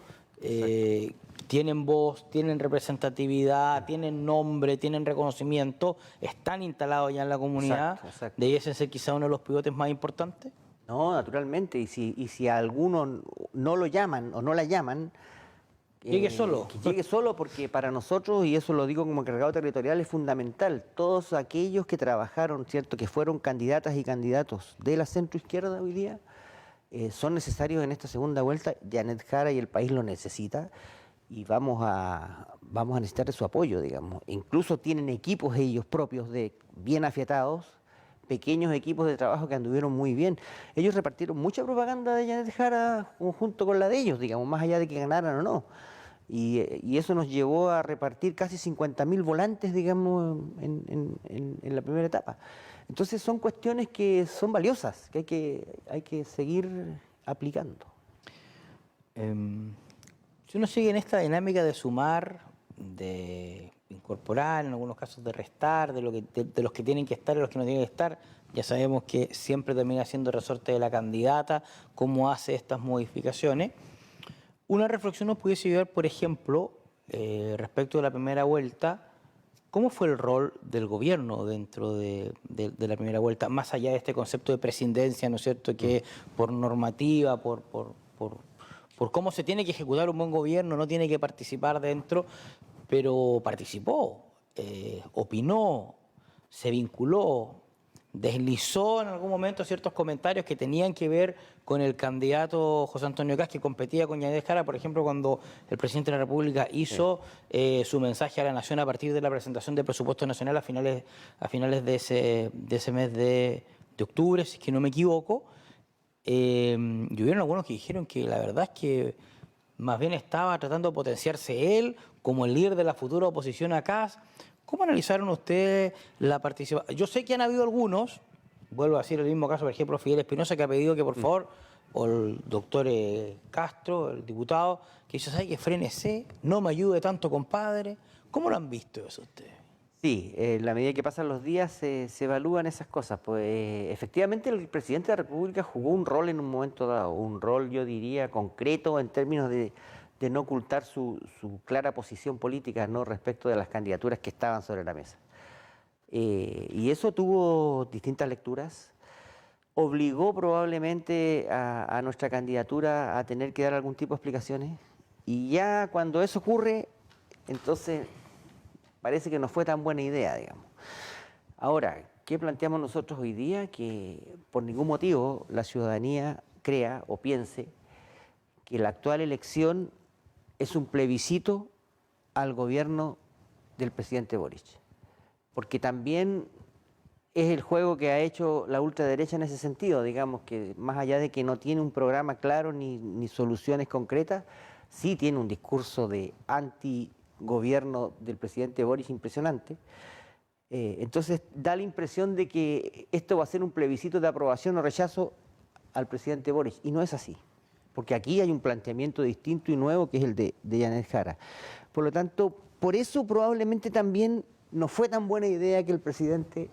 tienen voz, tienen representatividad, tienen nombre, tienen reconocimiento, están instalados ya en la comunidad. Exacto. ¿Debiesen ser quizá uno de los pivotes más importantes? No, naturalmente. Y si a alguno no lo llaman o no la llaman, llegue solo. Que llegue solo, porque para nosotros, y eso lo digo como encargado territorial, es fundamental. Todos aquellos que trabajaron, ¿cierto?, que fueron candidatas y candidatos de la centroizquierda hoy día, son necesarios en esta segunda vuelta. Janet Jara y el país lo necesita, y vamos a necesitar de su apoyo, digamos. Incluso tienen equipos ellos propios bien afiatados, pequeños equipos de trabajo que anduvieron muy bien. Ellos repartieron mucha propaganda de Janet Jara junto con la de ellos, digamos, más allá de que ganaran o no. Y eso nos llevó a repartir casi 50.000 volantes, digamos, en la primera etapa. Entonces son cuestiones que son valiosas, que hay que seguir aplicando. Si uno sigue en esta dinámica de sumar, de incorporar, en algunos casos de restar, de los que tienen que estar y los que no tienen que estar, ya sabemos que siempre termina siendo resorte de la candidata cómo hace estas modificaciones. Una reflexión nos pudiese llevar, por ejemplo, respecto de la primera vuelta, ¿cómo fue el rol del gobierno dentro de la primera vuelta, más allá de este concepto de presidencia, ¿no es cierto?, que por normativa, por cómo se tiene que ejecutar un buen gobierno, no tiene que participar dentro, pero participó, opinó, se vinculó, deslizó en algún momento ciertos comentarios que tenían que ver con el candidato José Antonio Kast, que competía con Janet Jara, por ejemplo, cuando el presidente de la República hizo su mensaje a la Nación a partir de la presentación del presupuesto nacional a finales de ese mes de octubre, si es que no me equivoco. Y hubieron algunos que dijeron que la verdad es que más bien estaba tratando de potenciarse él como el líder de la futura oposición a Kast. ¿Cómo analizaron ustedes la participación? Yo sé que han habido algunos, vuelvo a decir el mismo caso, por ejemplo, Fidel Espinosa, que ha pedido que por favor, o el doctor Castro, el diputado, que dice, ¿sabe que frénese? No me ayude tanto, compadre. ¿Cómo lo han visto eso ustedes? Sí, en la medida que pasan los días se evalúan esas cosas. Pues efectivamente el presidente de la República jugó un rol en un momento dado, un rol, yo diría, concreto en términos de no ocultar su clara posición política, ¿no?, respecto de las candidaturas que estaban sobre la mesa. Y eso tuvo distintas lecturas, obligó probablemente a nuestra candidatura a tener que dar algún tipo de explicaciones, y ya cuando eso ocurre, entonces parece que no fue tan buena idea, digamos. Ahora, ¿qué planteamos nosotros hoy día? Que por ningún motivo la ciudadanía crea o piense que la actual elección es un plebiscito al gobierno del presidente Boric. Porque también es el juego que ha hecho la ultraderecha en ese sentido, digamos, que más allá de que no tiene un programa claro ni soluciones concretas, sí tiene un discurso de antigobierno del presidente Boric impresionante. Entonces da la impresión de que esto va a ser un plebiscito de aprobación o rechazo al presidente Boric, y no es así. Porque aquí hay un planteamiento distinto y nuevo, que es el de Janet Jara. Por lo tanto, por eso probablemente también no fue tan buena idea que el presidente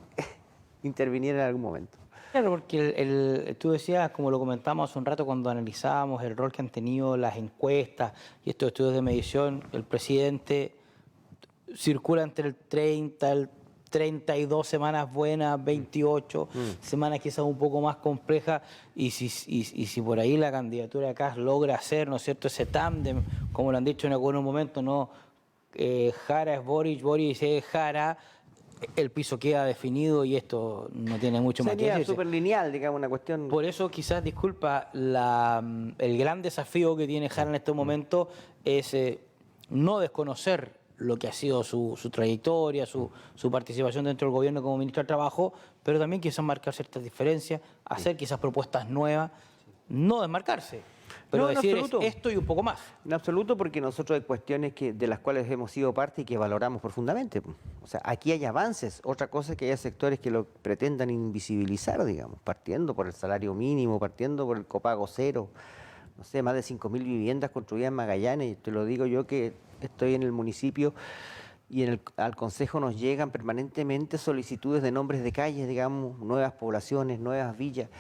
interviniera en algún momento. Claro, porque tú decías, como lo comentamos hace un rato cuando analizábamos el rol que han tenido las encuestas y estos estudios de medición, el presidente circula entre el 30, el 32 semanas buenas, 28 semanas quizás un poco más complejas, y si por ahí la candidatura de Kast logra hacer, ¿no es cierto?, ese tándem, como lo han dicho en algunos momentos, ¿no? Jara es Boric, Boric es Jara, el piso queda definido y esto no tiene mucho más que decir. Sería súper lineal, digamos, una cuestión. Por eso quizás, disculpa, el gran desafío que tiene Jara en este momento es no desconocer lo que ha sido su trayectoria, su participación dentro del gobierno como ministro de Trabajo, pero también quizás marcar ciertas diferencias, hacer quizás propuestas nuevas, no desmarcarse, pero No, en decir absoluto. esto y un poco más. En absoluto, porque nosotros hay cuestiones de las cuales hemos sido parte y que valoramos profundamente. O sea, aquí hay avances. Otra cosa es que haya sectores que lo pretendan invisibilizar, digamos, partiendo por el salario mínimo, partiendo por el copago cero. No sé, más de 5.000 viviendas construidas en Magallanes. Y te lo digo yo que estoy en el municipio y al Consejo nos llegan permanentemente solicitudes de nombres de calles, digamos, nuevas poblaciones, nuevas villas.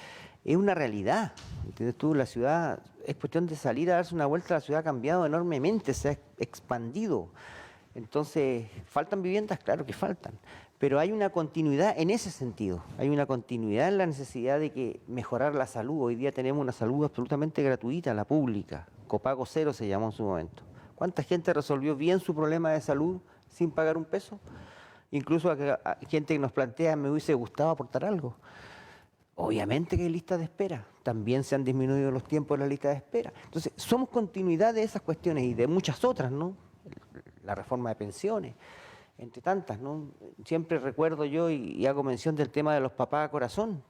Es una realidad, ¿entiendes tú? La ciudad, es cuestión de salir a darse una vuelta, la ciudad ha cambiado enormemente, se ha expandido. Entonces, ¿faltan viviendas? Claro que faltan, pero hay una continuidad en ese sentido, hay una continuidad en la necesidad de que mejorar la salud. Hoy día tenemos una salud absolutamente gratuita, la pública, copago cero se llamó en su momento. ¿Cuánta gente resolvió bien su problema de salud sin pagar un peso? Incluso a gente que nos plantea, me hubiese gustado aportar algo. Obviamente que hay listas de espera, también se han disminuido los tiempos de la lista de espera. Entonces, somos continuidad de esas cuestiones y de muchas otras, ¿no? La reforma de pensiones, entre tantas, ¿no? Siempre recuerdo yo y hago mención del tema de los papás a corazón.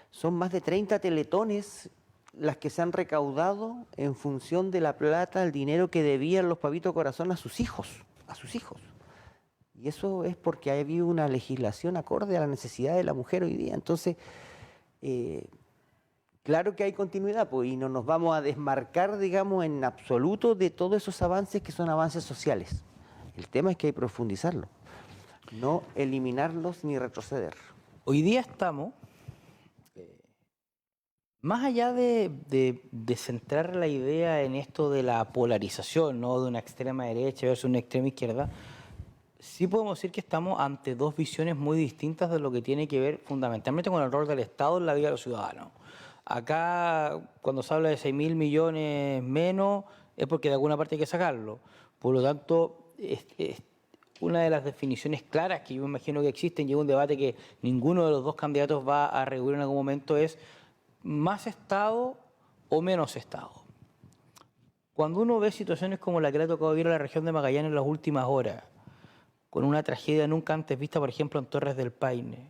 Son más de 30 teletones las que se han recaudado en función de la plata, el dinero que debían los papitos a corazón a sus hijos, Y eso es porque ha habido una legislación acorde a la necesidad de la mujer hoy día. Entonces, claro que hay continuidad, pues, y no nos vamos a desmarcar, digamos, en absoluto de todos esos avances que son avances sociales. El tema es que hay que profundizarlo, no eliminarlos ni retroceder. Hoy día estamos, más allá de centrar la idea en esto de la polarización, ¿no? De una extrema derecha versus una extrema izquierda, sí podemos decir que estamos ante dos visiones muy distintas de lo que tiene que ver fundamentalmente con el rol del Estado en la vida de los ciudadanos. Acá, cuando se habla de 6.000 millones menos, es porque de alguna parte hay que sacarlo. Por lo tanto, una de las definiciones claras que yo me imagino que existen, y es un debate que ninguno de los dos candidatos va a regular en algún momento, es más Estado o menos Estado. Cuando uno ve situaciones como la que le ha tocado vivir a la región de Magallanes en las últimas horas, con una tragedia nunca antes vista, por ejemplo, en Torres del Paine,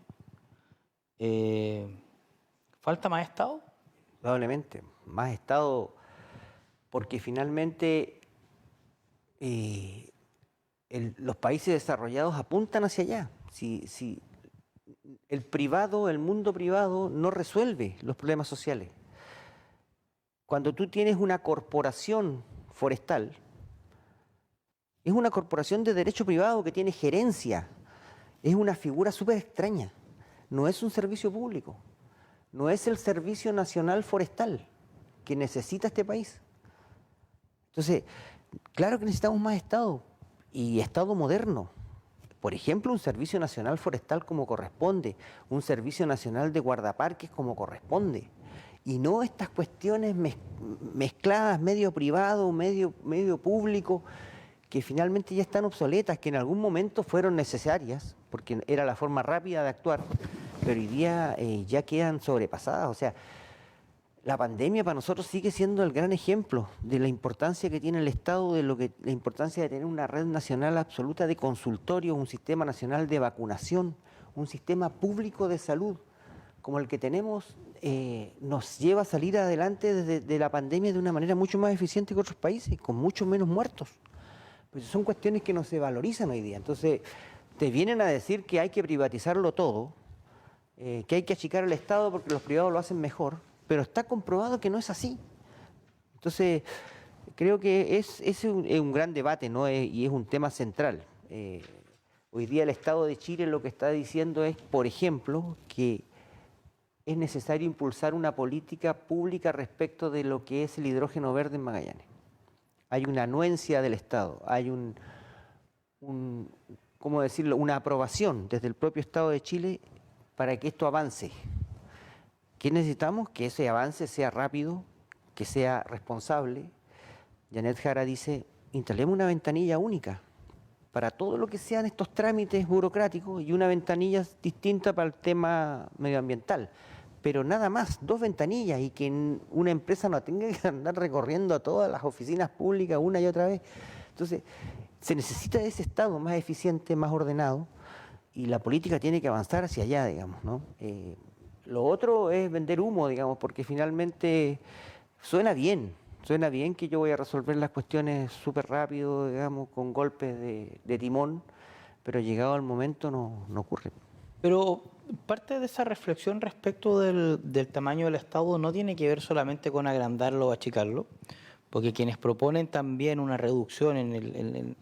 ¿falta más Estado? Probablemente, más Estado, porque finalmente los países desarrollados apuntan hacia allá. Si el mundo privado no resuelve los problemas sociales. Cuando tú tienes una corporación forestal, es una corporación de derecho privado que tiene gerencia, es una figura súper extraña, no es un servicio público, no es el Servicio Nacional Forestal que necesita este país. Entonces, claro que necesitamos más Estado, y Estado moderno. Por ejemplo, un Servicio Nacional Forestal como corresponde, un Servicio Nacional de Guardaparques como corresponde, y no estas cuestiones mezcladas, medio privado, medio público, que finalmente ya están obsoletas, que en algún momento fueron necesarias, porque era la forma rápida de actuar, pero hoy día ya quedan sobrepasadas. O sea, la pandemia para nosotros sigue siendo el gran ejemplo de la importancia que tiene el Estado, la importancia de tener una red nacional absoluta de consultorios, un sistema nacional de vacunación, un sistema público de salud, como el que tenemos, nos lleva a salir adelante de la pandemia de una manera mucho más eficiente que otros países, con mucho menos muertos. Pues son cuestiones que no se valorizan hoy día. Entonces, te vienen a decir que hay que privatizarlo todo, que hay que achicar el Estado porque los privados lo hacen mejor, pero está comprobado que no es así. Entonces, creo que es un gran debate, ¿no? Y es un tema central. Hoy día el Estado de Chile lo que está diciendo es, por ejemplo, que es necesario impulsar una política pública respecto de lo que es el hidrógeno verde en Magallanes. Hay una anuencia del Estado, hay ¿cómo decirlo?, una aprobación desde el propio Estado de Chile para que esto avance. ¿Qué necesitamos? Que ese avance sea rápido, que sea responsable. Janet Jara dice, instalemos una ventanilla única para todo lo que sean estos trámites burocráticos y una ventanilla distinta para el tema medioambiental. Pero nada más, 2 ventanillas, y que una empresa no tenga que andar recorriendo a todas las oficinas públicas una y otra vez. Entonces, Se necesita de ese Estado más eficiente, más ordenado, y la política tiene que avanzar hacia allá, digamos, ¿no? Lo otro es vender humo, digamos, porque finalmente suena bien que yo voy a resolver las cuestiones súper rápido, digamos, con golpes de timón, pero llegado el momento no ocurre. Pero parte de esa reflexión respecto del tamaño del Estado no tiene que ver solamente con agrandarlo o achicarlo, porque quienes proponen también una reducción en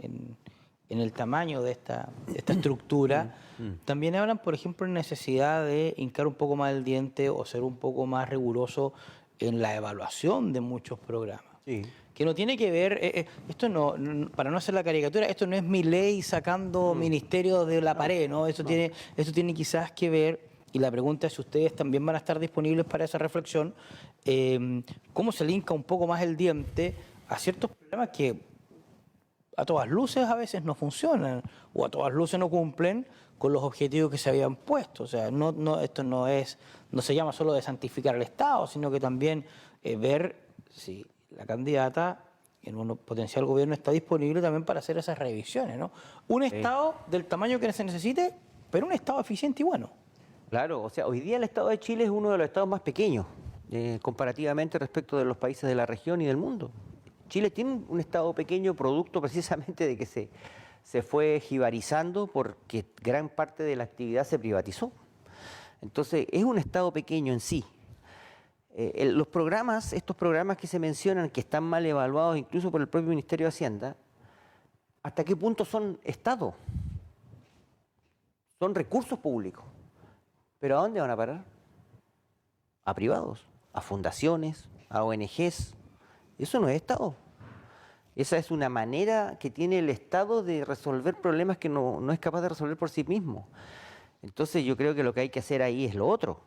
el tamaño de esta estructura, también hablan, por ejemplo, en necesidad de hincar un poco más el diente o ser un poco más riguroso en la evaluación de muchos programas. Sí. Que no tiene que ver, esto no, para no hacer la caricatura, esto no es Milei sacando ministerios de la pared, ¿no? Esto tiene quizás que ver, y la pregunta es si ustedes también van a estar disponibles para esa reflexión, cómo se le hinca un poco más el diente a ciertos programas que a todas luces a veces no funcionan o a todas luces no cumplen con los objetivos que se habían puesto. O sea, esto no se llama solo de santificar al Estado, sino que también ver si la candidata en un potencial gobierno está disponible también para hacer esas revisiones, ¿no? Un Estado del tamaño que se necesite, pero un Estado eficiente y bueno. Claro, o sea, hoy día el Estado de Chile es uno de los estados más pequeños, comparativamente respecto de los países de la región y del mundo. Chile tiene un Estado pequeño producto precisamente de que se fue jibarizando porque gran parte de la actividad se privatizó. Entonces, es un Estado pequeño en sí. Estos programas que se mencionan, que están mal evaluados incluso por el propio Ministerio de Hacienda, ¿hasta qué punto son Estado? Son recursos públicos. ¿Pero a dónde van a parar? A privados, a fundaciones, a ONGs. Eso no es Estado. Esa es una manera que tiene el Estado de resolver problemas que no es capaz de resolver por sí mismo. Entonces yo creo que lo que hay que hacer ahí es lo otro,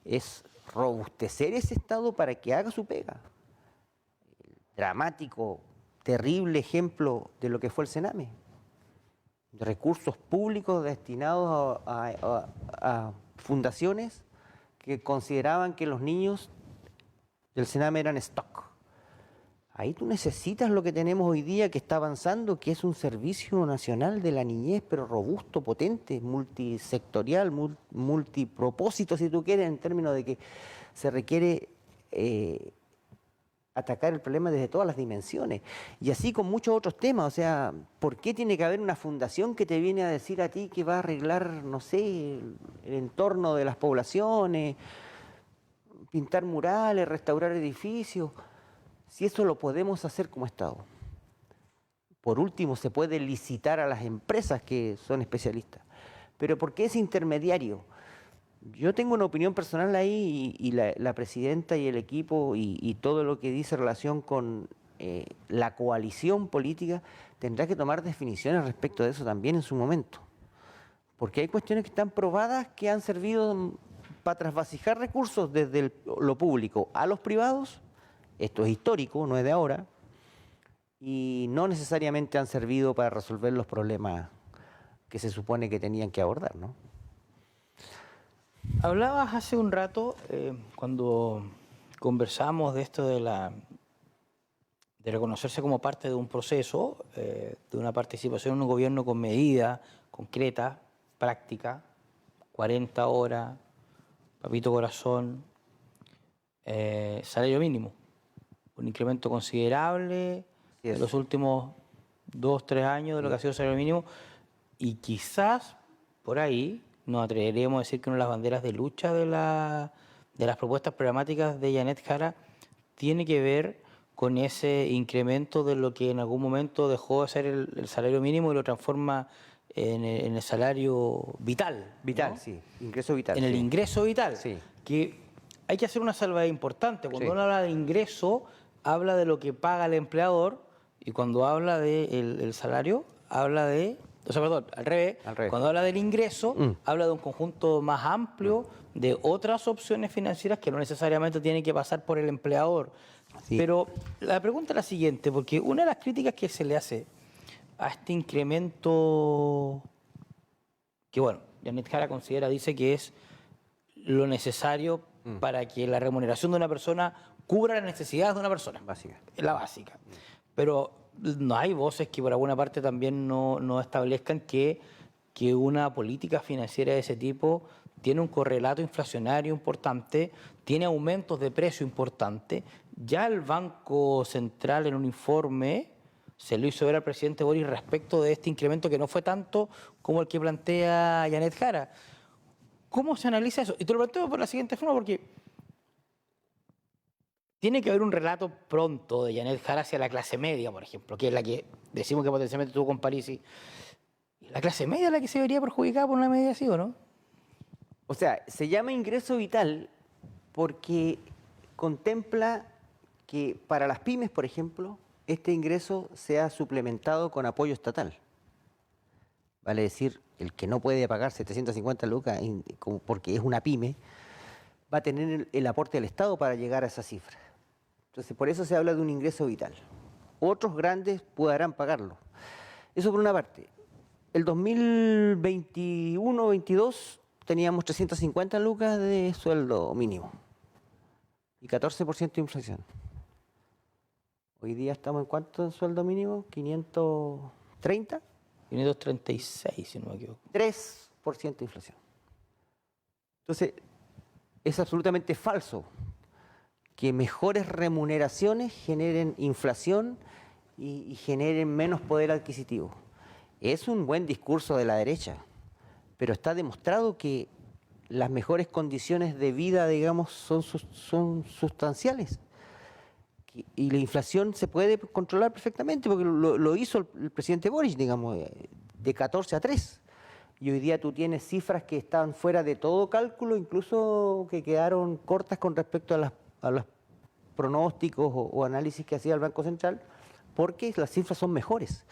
es robustecer ese Estado para que haga su pega. El dramático, terrible ejemplo de lo que fue el Sename. Recursos públicos destinados a fundaciones que consideraban que los niños del Sename eran stock. Ahí tú necesitas lo que tenemos hoy día, que está avanzando, que es un servicio nacional de la niñez, pero robusto, potente, multisectorial, multipropósito, si tú quieres, en términos de que se requiere atacar el problema desde todas las dimensiones. Y así con muchos otros temas. O sea, ¿por qué tiene que haber una fundación que te viene a decir a ti que va a arreglar, no sé, el entorno de las poblaciones, pintar murales, restaurar edificios? Si eso lo podemos hacer como Estado. Por último, se puede licitar a las empresas que son especialistas. Pero ¿por qué ese intermediario? Yo tengo una opinión personal ahí y la presidenta y el equipo y todo lo que dice en relación con la coalición política tendrá que tomar definiciones respecto de eso también en su momento. Porque hay cuestiones que están probadas que han servido para trasvasijar recursos desde lo público a los privados. Esto es histórico, no es de ahora, y no necesariamente han servido para resolver los problemas que se supone que tenían que abordar, ¿no? Hablabas hace un rato, cuando conversamos de esto de reconocerse como parte de un proceso, de una participación en un gobierno con medidas concretas, prácticas, 40 horas, papito corazón, salario mínimo. Un incremento considerable en los últimos 2 o 3 años de lo que ha sido el salario mínimo, y quizás por ahí nos atreveríamos a decir que una de las banderas de lucha de las propuestas programáticas de Janet Jara tiene que ver con ese incremento de lo que en algún momento dejó de ser el salario mínimo y lo transforma en el salario vital. Vital, ¿no? Sí, ingreso vital. En el ingreso vital, sí. Que hay que hacer una salvedad importante. Cuando Sí. uno habla de ingreso, habla de lo que paga el empleador, y cuando habla del salario, habla de... O sea, perdón, al revés. Cuando habla del ingreso, habla de un conjunto más amplio de otras opciones financieras que no necesariamente tienen que pasar por el empleador. Sí. Pero la pregunta es la siguiente, porque una de las críticas que se le hace a este incremento, que bueno, Janet Jara dice que es lo necesario para que la remuneración de una persona cubra las necesidades de una persona. Básica. La básica. Pero no hay voces que por alguna parte también no establezcan que una política financiera de ese tipo tiene un correlato inflacionario importante, tiene aumentos de precio importantes. Ya el Banco Central en un informe se lo hizo ver al presidente Boric respecto de este incremento que no fue tanto como el que plantea Janet Jara. ¿Cómo se analiza eso? Y te lo planteo por la siguiente forma, porque tiene que haber un relato pronto de Janet Jara hacia la clase media, por ejemplo, que es la que decimos que potencialmente tuvo con Parisi. ¿La clase media es la que se vería perjudicada por una medida así o no? O sea, se llama ingreso vital porque contempla que para las pymes, por ejemplo, este ingreso sea suplementado con apoyo estatal. Vale decir, el que no puede pagar 750 lucas porque es una pyme, va a tener el aporte del Estado para llegar a esa cifra. Entonces, por eso se habla de un ingreso vital. Otros grandes podrán pagarlo. Eso por una parte. El 2021-22 teníamos 350 lucas de sueldo mínimo y 14% de inflación. Hoy día estamos en ¿cuánto en sueldo mínimo? 530. 536, si no me equivoco. 3% de inflación. Entonces, es absolutamente falso que mejores remuneraciones generen inflación y generen menos poder adquisitivo. Es un buen discurso de la derecha, pero está demostrado que las mejores condiciones de vida, digamos, son sustanciales. Y la inflación se puede controlar perfectamente, porque lo hizo el presidente Boric, digamos, de 14 a 3. Y hoy día tú tienes cifras que están fuera de todo cálculo, incluso que quedaron cortas con respecto a los pronósticos o análisis que hacía el Banco Central, porque las cifras son mejores.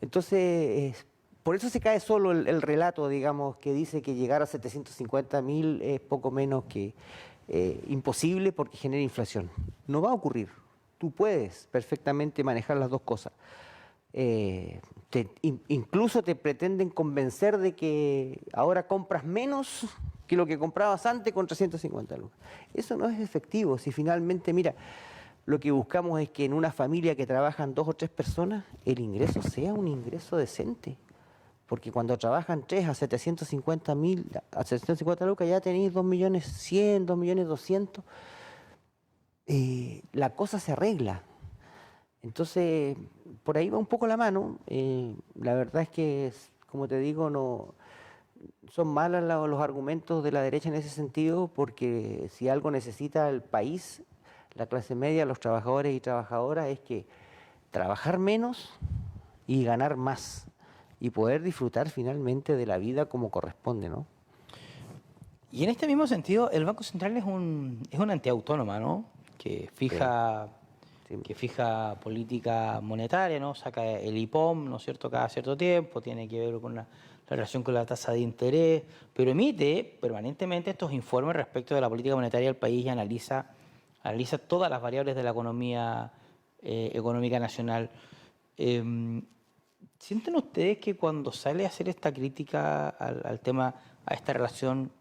Entonces, por eso se cae solo el relato, digamos, que dice que llegar a 750.000 es poco menos que imposible porque genera inflación. No va a ocurrir. Tú puedes perfectamente manejar las dos cosas. Incluso te pretenden convencer de que ahora compras menos que lo que comprabas antes con 350 lucas. Eso no es efectivo. Si finalmente, mira, lo que buscamos es que en una familia que trabajan 2 o 3 personas, el ingreso sea un ingreso decente. Porque cuando trabajan 3 a 750 lucas, ya tenéis 2.100.000, 2.200.000. La cosa se arregla. Entonces, por ahí va un poco la mano. La verdad es que, como te digo, no son malos los argumentos de la derecha en ese sentido, porque si algo necesita el país, la clase media, los trabajadores y trabajadoras, es que trabajar menos y ganar más y poder disfrutar finalmente de la vida como corresponde, ¿no? Y en este mismo sentido, el Banco Central es una entidad autónoma, ¿no? Que fija política monetaria, ¿no? Saca el IPOM, ¿no es cierto?, cada cierto tiempo, tiene que ver con la relación con la tasa de interés, pero emite permanentemente estos informes respecto de la política monetaria del país y analiza todas las variables de la economía económica nacional. ¿Sienten ustedes que cuando sale a hacer esta crítica al tema, a esta relación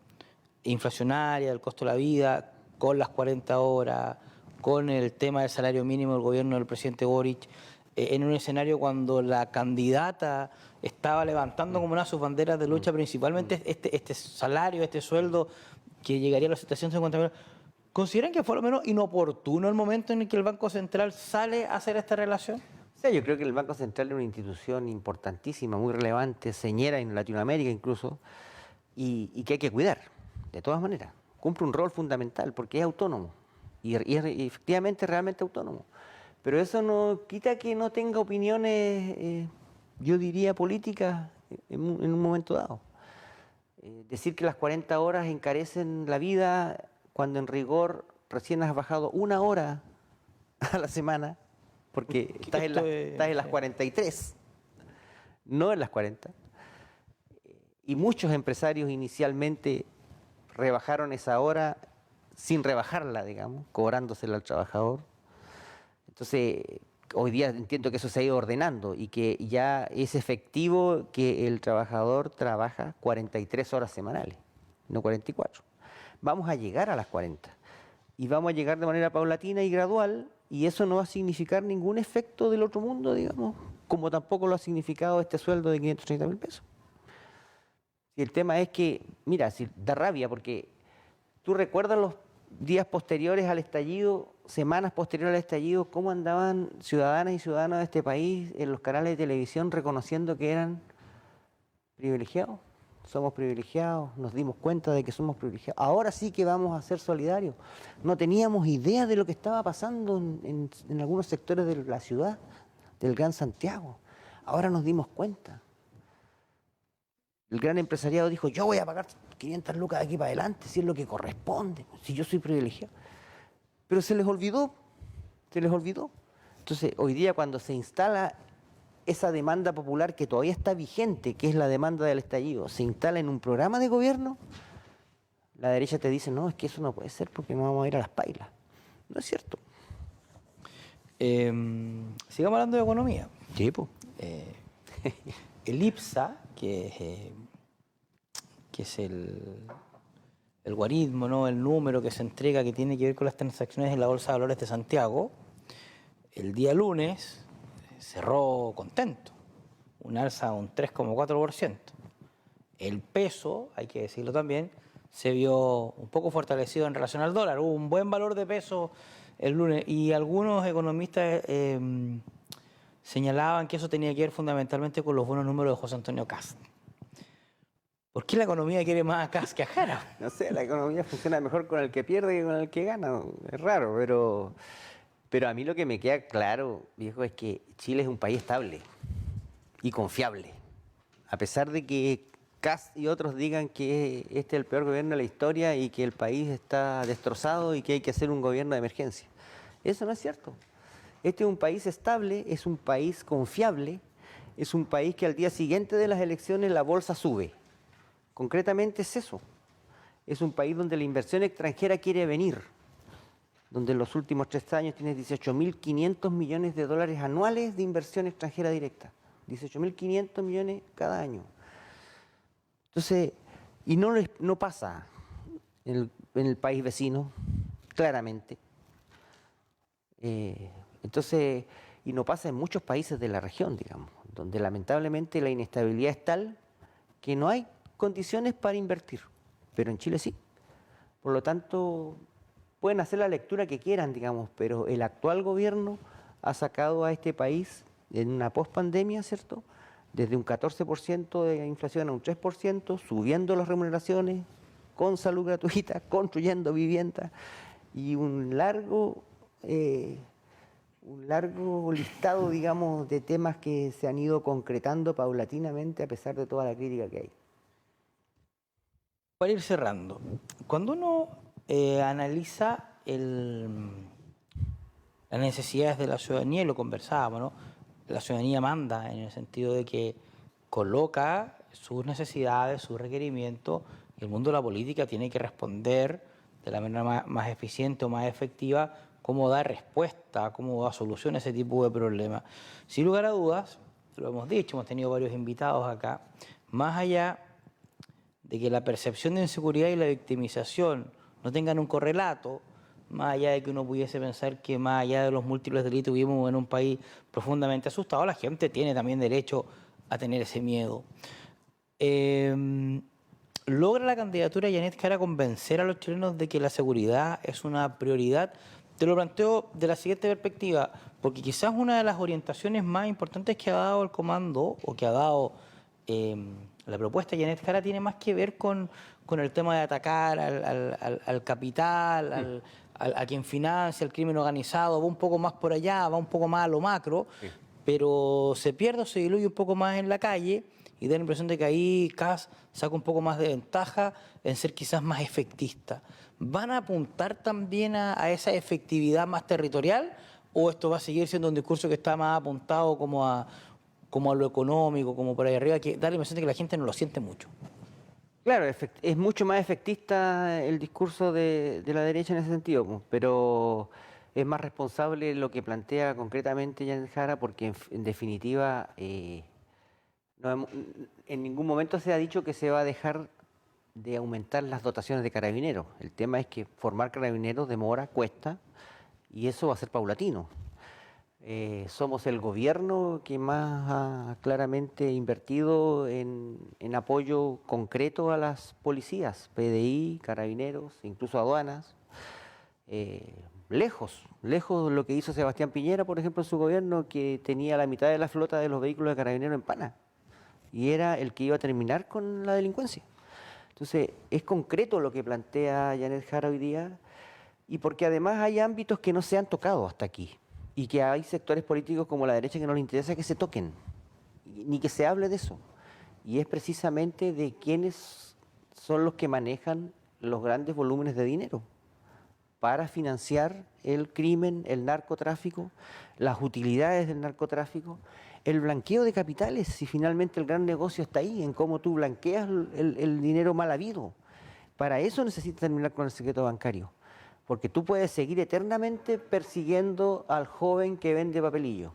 inflacionaria, del costo de la vida, con las 40 horas, con el tema del salario mínimo del gobierno del presidente Boric, en un escenario cuando la candidata estaba levantando como una de sus banderas de lucha principalmente este salario, este sueldo que llegaría a los 750.000, ¿consideran que fue lo menos inoportuno el momento en el que el Banco Central sale a hacer esta relación? O sea, yo creo que el Banco Central es una institución importantísima, muy relevante, señera en Latinoamérica incluso, y que hay que cuidar, de todas maneras. Cumple un rol fundamental porque es autónomo. Y efectivamente realmente autónomo. Pero eso no quita que no tenga opiniones, yo diría, políticas en un momento dado. Decir que las 40 horas encarecen la vida cuando en rigor recién has bajado 1 hora a la semana, porque estás en las 43, no en las 40. Y muchos empresarios inicialmente rebajaron esa hora sin rebajarla, digamos, cobrándosela al trabajador. Entonces, hoy día entiendo que eso se ha ido ordenando y que ya es efectivo que el trabajador trabaja 43 horas semanales, no 44. Vamos a llegar a las 40, y vamos a llegar de manera paulatina y gradual, y eso no va a significar ningún efecto del otro mundo, digamos, como tampoco lo ha significado este sueldo de 530.000 pesos. Y el tema es que, mira, si da rabia, porque tú recuerdas los días posteriores al estallido, semanas posteriores al estallido, cómo andaban ciudadanas y ciudadanos de este país en los canales de televisión reconociendo que eran privilegiados. Somos privilegiados, nos dimos cuenta de que somos privilegiados. Ahora sí que vamos a ser solidarios. No teníamos idea de lo que estaba pasando en algunos sectores de la ciudad, del Gran Santiago. Ahora nos dimos cuenta. El gran empresariado dijo, yo voy a pagar 500 lucas de aquí para adelante, si es lo que corresponde, si yo soy privilegiado. Pero se les olvidó, se les olvidó. Entonces, hoy día cuando se instala esa demanda popular que todavía está vigente, que es la demanda del estallido, se instala en un programa de gobierno, la derecha te dice, no, es que eso no puede ser porque no vamos a ir a las pailas. No es cierto. Sigamos hablando de economía. Sí, pues. El IPSA, que es el guarismo, ¿no? El número que se entrega que tiene que ver con las transacciones en la Bolsa de Valores de Santiago, el día lunes cerró contento, un alza de un 3,4%. El peso, hay que decirlo también, se vio un poco fortalecido en relación al dólar. Hubo un buen valor de peso el lunes y algunos economistas señalaban que eso tenía que ver fundamentalmente con los buenos números de José Antonio Kast. ¿Por qué la economía quiere más a Kast que a Jara? No sé, la economía funciona mejor con el que pierde que con el que gana. Es raro, pero a mí lo que me queda claro, viejo, es que Chile es un país estable y confiable. A pesar de que Kast y otros digan que este es el peor gobierno de la historia y que el país está destrozado y que hay que hacer un gobierno de emergencia. Eso no es cierto. Este es un país estable, es un país confiable, es un país que al día siguiente de las elecciones la bolsa sube. Concretamente es eso. Es un país donde la inversión extranjera quiere venir, donde en los últimos 3 años tienes 18.500 millones de dólares anuales de inversión extranjera directa. 18.500 millones cada año. Entonces, y no pasa en el país vecino, claramente. Entonces, y no pasa en muchos países de la región, digamos, donde lamentablemente la inestabilidad es tal que no hay condiciones para invertir, pero en Chile sí. Por lo tanto, pueden hacer la lectura que quieran, digamos, pero el actual gobierno ha sacado a este país en una pospandemia, ¿cierto?, desde un 14% de inflación a un 3%, subiendo las remuneraciones, con salud gratuita, construyendo viviendas y un largo listado, digamos, de temas que se han ido concretando paulatinamente a pesar de toda la crítica que hay. Para ir cerrando, cuando uno analiza las necesidades de la ciudadanía, y lo conversábamos, ¿no? La ciudadanía manda en el sentido de que coloca sus necesidades, sus requerimientos, y el mundo de la política tiene que responder de la manera más eficiente o más efectiva cómo dar respuesta, cómo dar solución a ese tipo de problemas. Sin lugar a dudas, lo hemos dicho, hemos tenido varios invitados acá, más allá de que la percepción de inseguridad y la victimización no tengan un correlato, más allá de que uno pudiese pensar que más allá de los múltiples delitos vivimos en un país profundamente asustado, la gente tiene también derecho a tener ese miedo. ¿Logra la candidatura de Janet Jara convencer a los chilenos de que la seguridad es una prioridad? Te lo planteo de la siguiente perspectiva, porque quizás una de las orientaciones más importantes que ha dado el comando o que ha dado la propuesta de Janet Jara tiene más que ver con el tema de atacar al capital, a quien financia el crimen organizado, va un poco más por allá, va un poco más a lo macro, sí, pero se pierde o se diluye un poco más en la calle y da la impresión de que ahí Kast saca un poco más de ventaja en ser quizás más efectista. ¿Van a apuntar también a esa efectividad más territorial o esto va a seguir siendo un discurso que está más apuntado como a lo económico, como por ahí arriba, que da la impresión de que la gente no lo siente mucho? Claro, es mucho más efectista el discurso de la derecha en ese sentido, pero es más responsable lo que plantea concretamente Janet Jara, porque en definitiva en ningún momento se ha dicho que se va a dejar de aumentar las dotaciones de carabineros. El tema es que formar carabineros demora, cuesta, y eso va a ser paulatino. Somos el gobierno que más ha claramente invertido en apoyo concreto a las policías, PDI, carabineros, incluso aduanas. Lejos de lo que hizo Sebastián Piñera, por ejemplo, en su gobierno, que tenía la mitad de la flota de los vehículos de carabineros en pana, y era el que iba a terminar con la delincuencia. Entonces, es concreto lo que plantea Janet Jara hoy día, y porque además hay ámbitos que no se han tocado hasta aquí, y que hay sectores políticos como la derecha que no les interesa que se toquen, ni que se hable de eso. Y es precisamente de quiénes son los que manejan los grandes volúmenes de dinero para financiar el crimen, el narcotráfico, las utilidades del narcotráfico, el blanqueo de capitales, si finalmente el gran negocio está ahí, en cómo tú blanqueas el dinero mal habido. Para eso necesitas terminar con el secreto bancario, porque tú puedes seguir eternamente persiguiendo al joven que vende papelillo,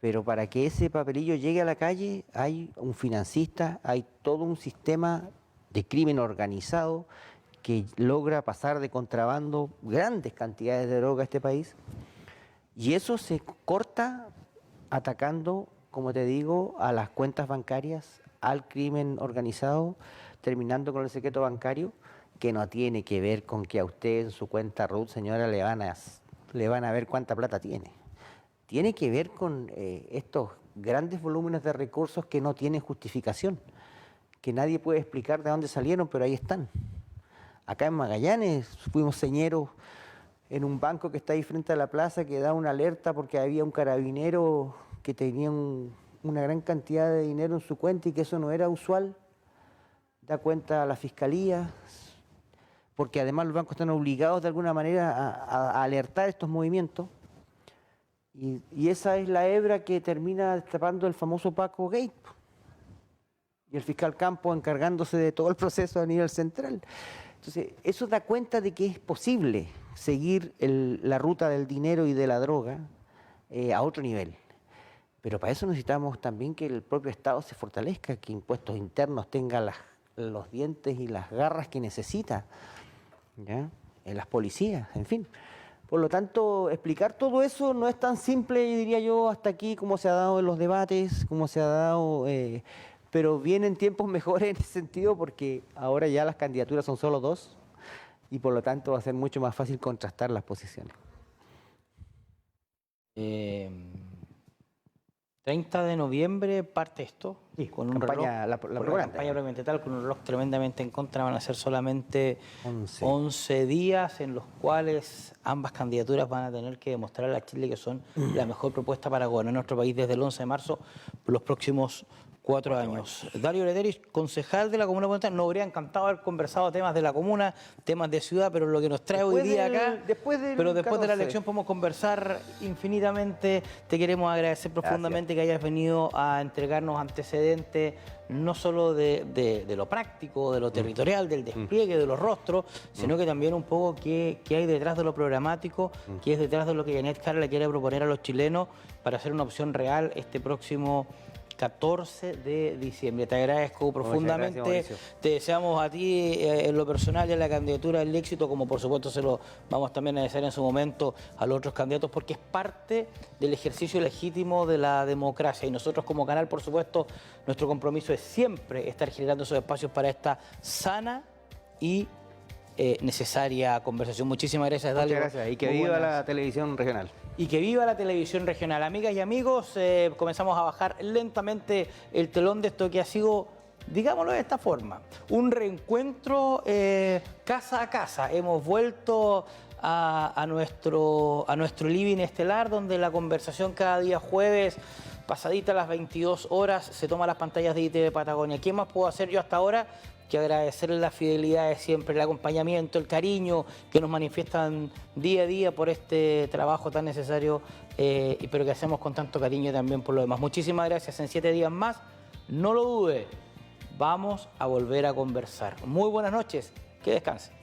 pero para que ese papelillo llegue a la calle hay un financista, hay todo un sistema de crimen organizado que logra pasar de contrabando grandes cantidades de droga a este país, y eso se corta atacando, como te digo, a las cuentas bancarias, al crimen organizado, terminando con el secreto bancario, que no tiene que ver con que a usted en su cuenta RUT, señora, le van a ver cuánta plata tiene. Tiene que ver con estos grandes volúmenes de recursos que no tienen justificación, que nadie puede explicar de dónde salieron, pero ahí están. Acá en Magallanes fuimos señeros en un banco que está ahí frente a la plaza que da una alerta porque había un carabinero que tenía una gran cantidad de dinero en su cuenta y que eso no era usual. Da cuenta a la fiscalía, porque además los bancos están obligados de alguna manera a alertar estos movimientos. Y esa es la hebra que termina destapando el famoso Paco Gate. Y el fiscal Campos encargándose de todo el proceso a nivel central. Entonces, eso da cuenta de que es posible seguir la ruta del dinero y de la droga a otro nivel. Pero para eso necesitamos también que el propio Estado se fortalezca, que Impuestos Internos tenga los dientes y las garras que necesita, ¿ya? En las policías, en fin. Por lo tanto, explicar todo eso no es tan simple, diría yo, hasta aquí, como se ha dado en los debates, como se ha dado... pero vienen tiempos mejores en ese sentido porque ahora ya las candidaturas son solo 2 y por lo tanto va a ser mucho más fácil contrastar las posiciones. 30 de noviembre parte esto, Sí, con un campaña, reloj, la con propaganda. campaña propiamente tal, con un reloj tremendamente en contra. Van a ser solamente 11. 11 días en los cuales ambas candidaturas van a tener que demostrar a Chile que son la mejor propuesta para gobernar nuestro país desde el 11 de marzo por los próximos 4 años. Dario Letteris, concejal de la Comuna de Puente Alto, nos habría encantado haber conversado temas de la comuna, temas de ciudad, pero lo que nos trae hoy día acá, después de la elección podemos conversar infinitamente. Te queremos agradecer profundamente que hayas venido a entregarnos antecedentes, no solo de lo práctico, de lo territorial, del despliegue, de los rostros, sino que también un poco qué hay detrás de lo programático, qué es detrás de lo que Janet Jara le quiere proponer a los chilenos para hacer una opción real este próximo 14 de diciembre. Te agradezco profundamente. Gracias, te deseamos a ti en lo personal y en la candidatura el éxito, como por supuesto se lo vamos también a desear en su momento a los otros candidatos, porque es parte del ejercicio legítimo de la democracia. Y nosotros como canal, por supuesto, nuestro compromiso es siempre estar generando esos espacios para esta sana y necesaria conversación. Muchísimas gracias, Dario. Muchas gracias. Y que viva la televisión regional. Y que viva la televisión regional. Amigas y amigos, comenzamos a bajar lentamente el telón de esto que ha sido, digámoslo de esta forma, un reencuentro casa a casa. Hemos vuelto a nuestro living estelar, donde la conversación cada día jueves, pasadita las 22 horas, se toma las pantallas de ITV Patagonia. ¿Qué más puedo hacer yo hasta ahora que agradecerles la fidelidad de siempre, el acompañamiento, el cariño que nos manifiestan día a día por este trabajo tan necesario, pero que hacemos con tanto cariño también por lo demás? Muchísimas gracias. En 7 días más, no lo dude, vamos a volver a conversar. Muy buenas noches, que descansen.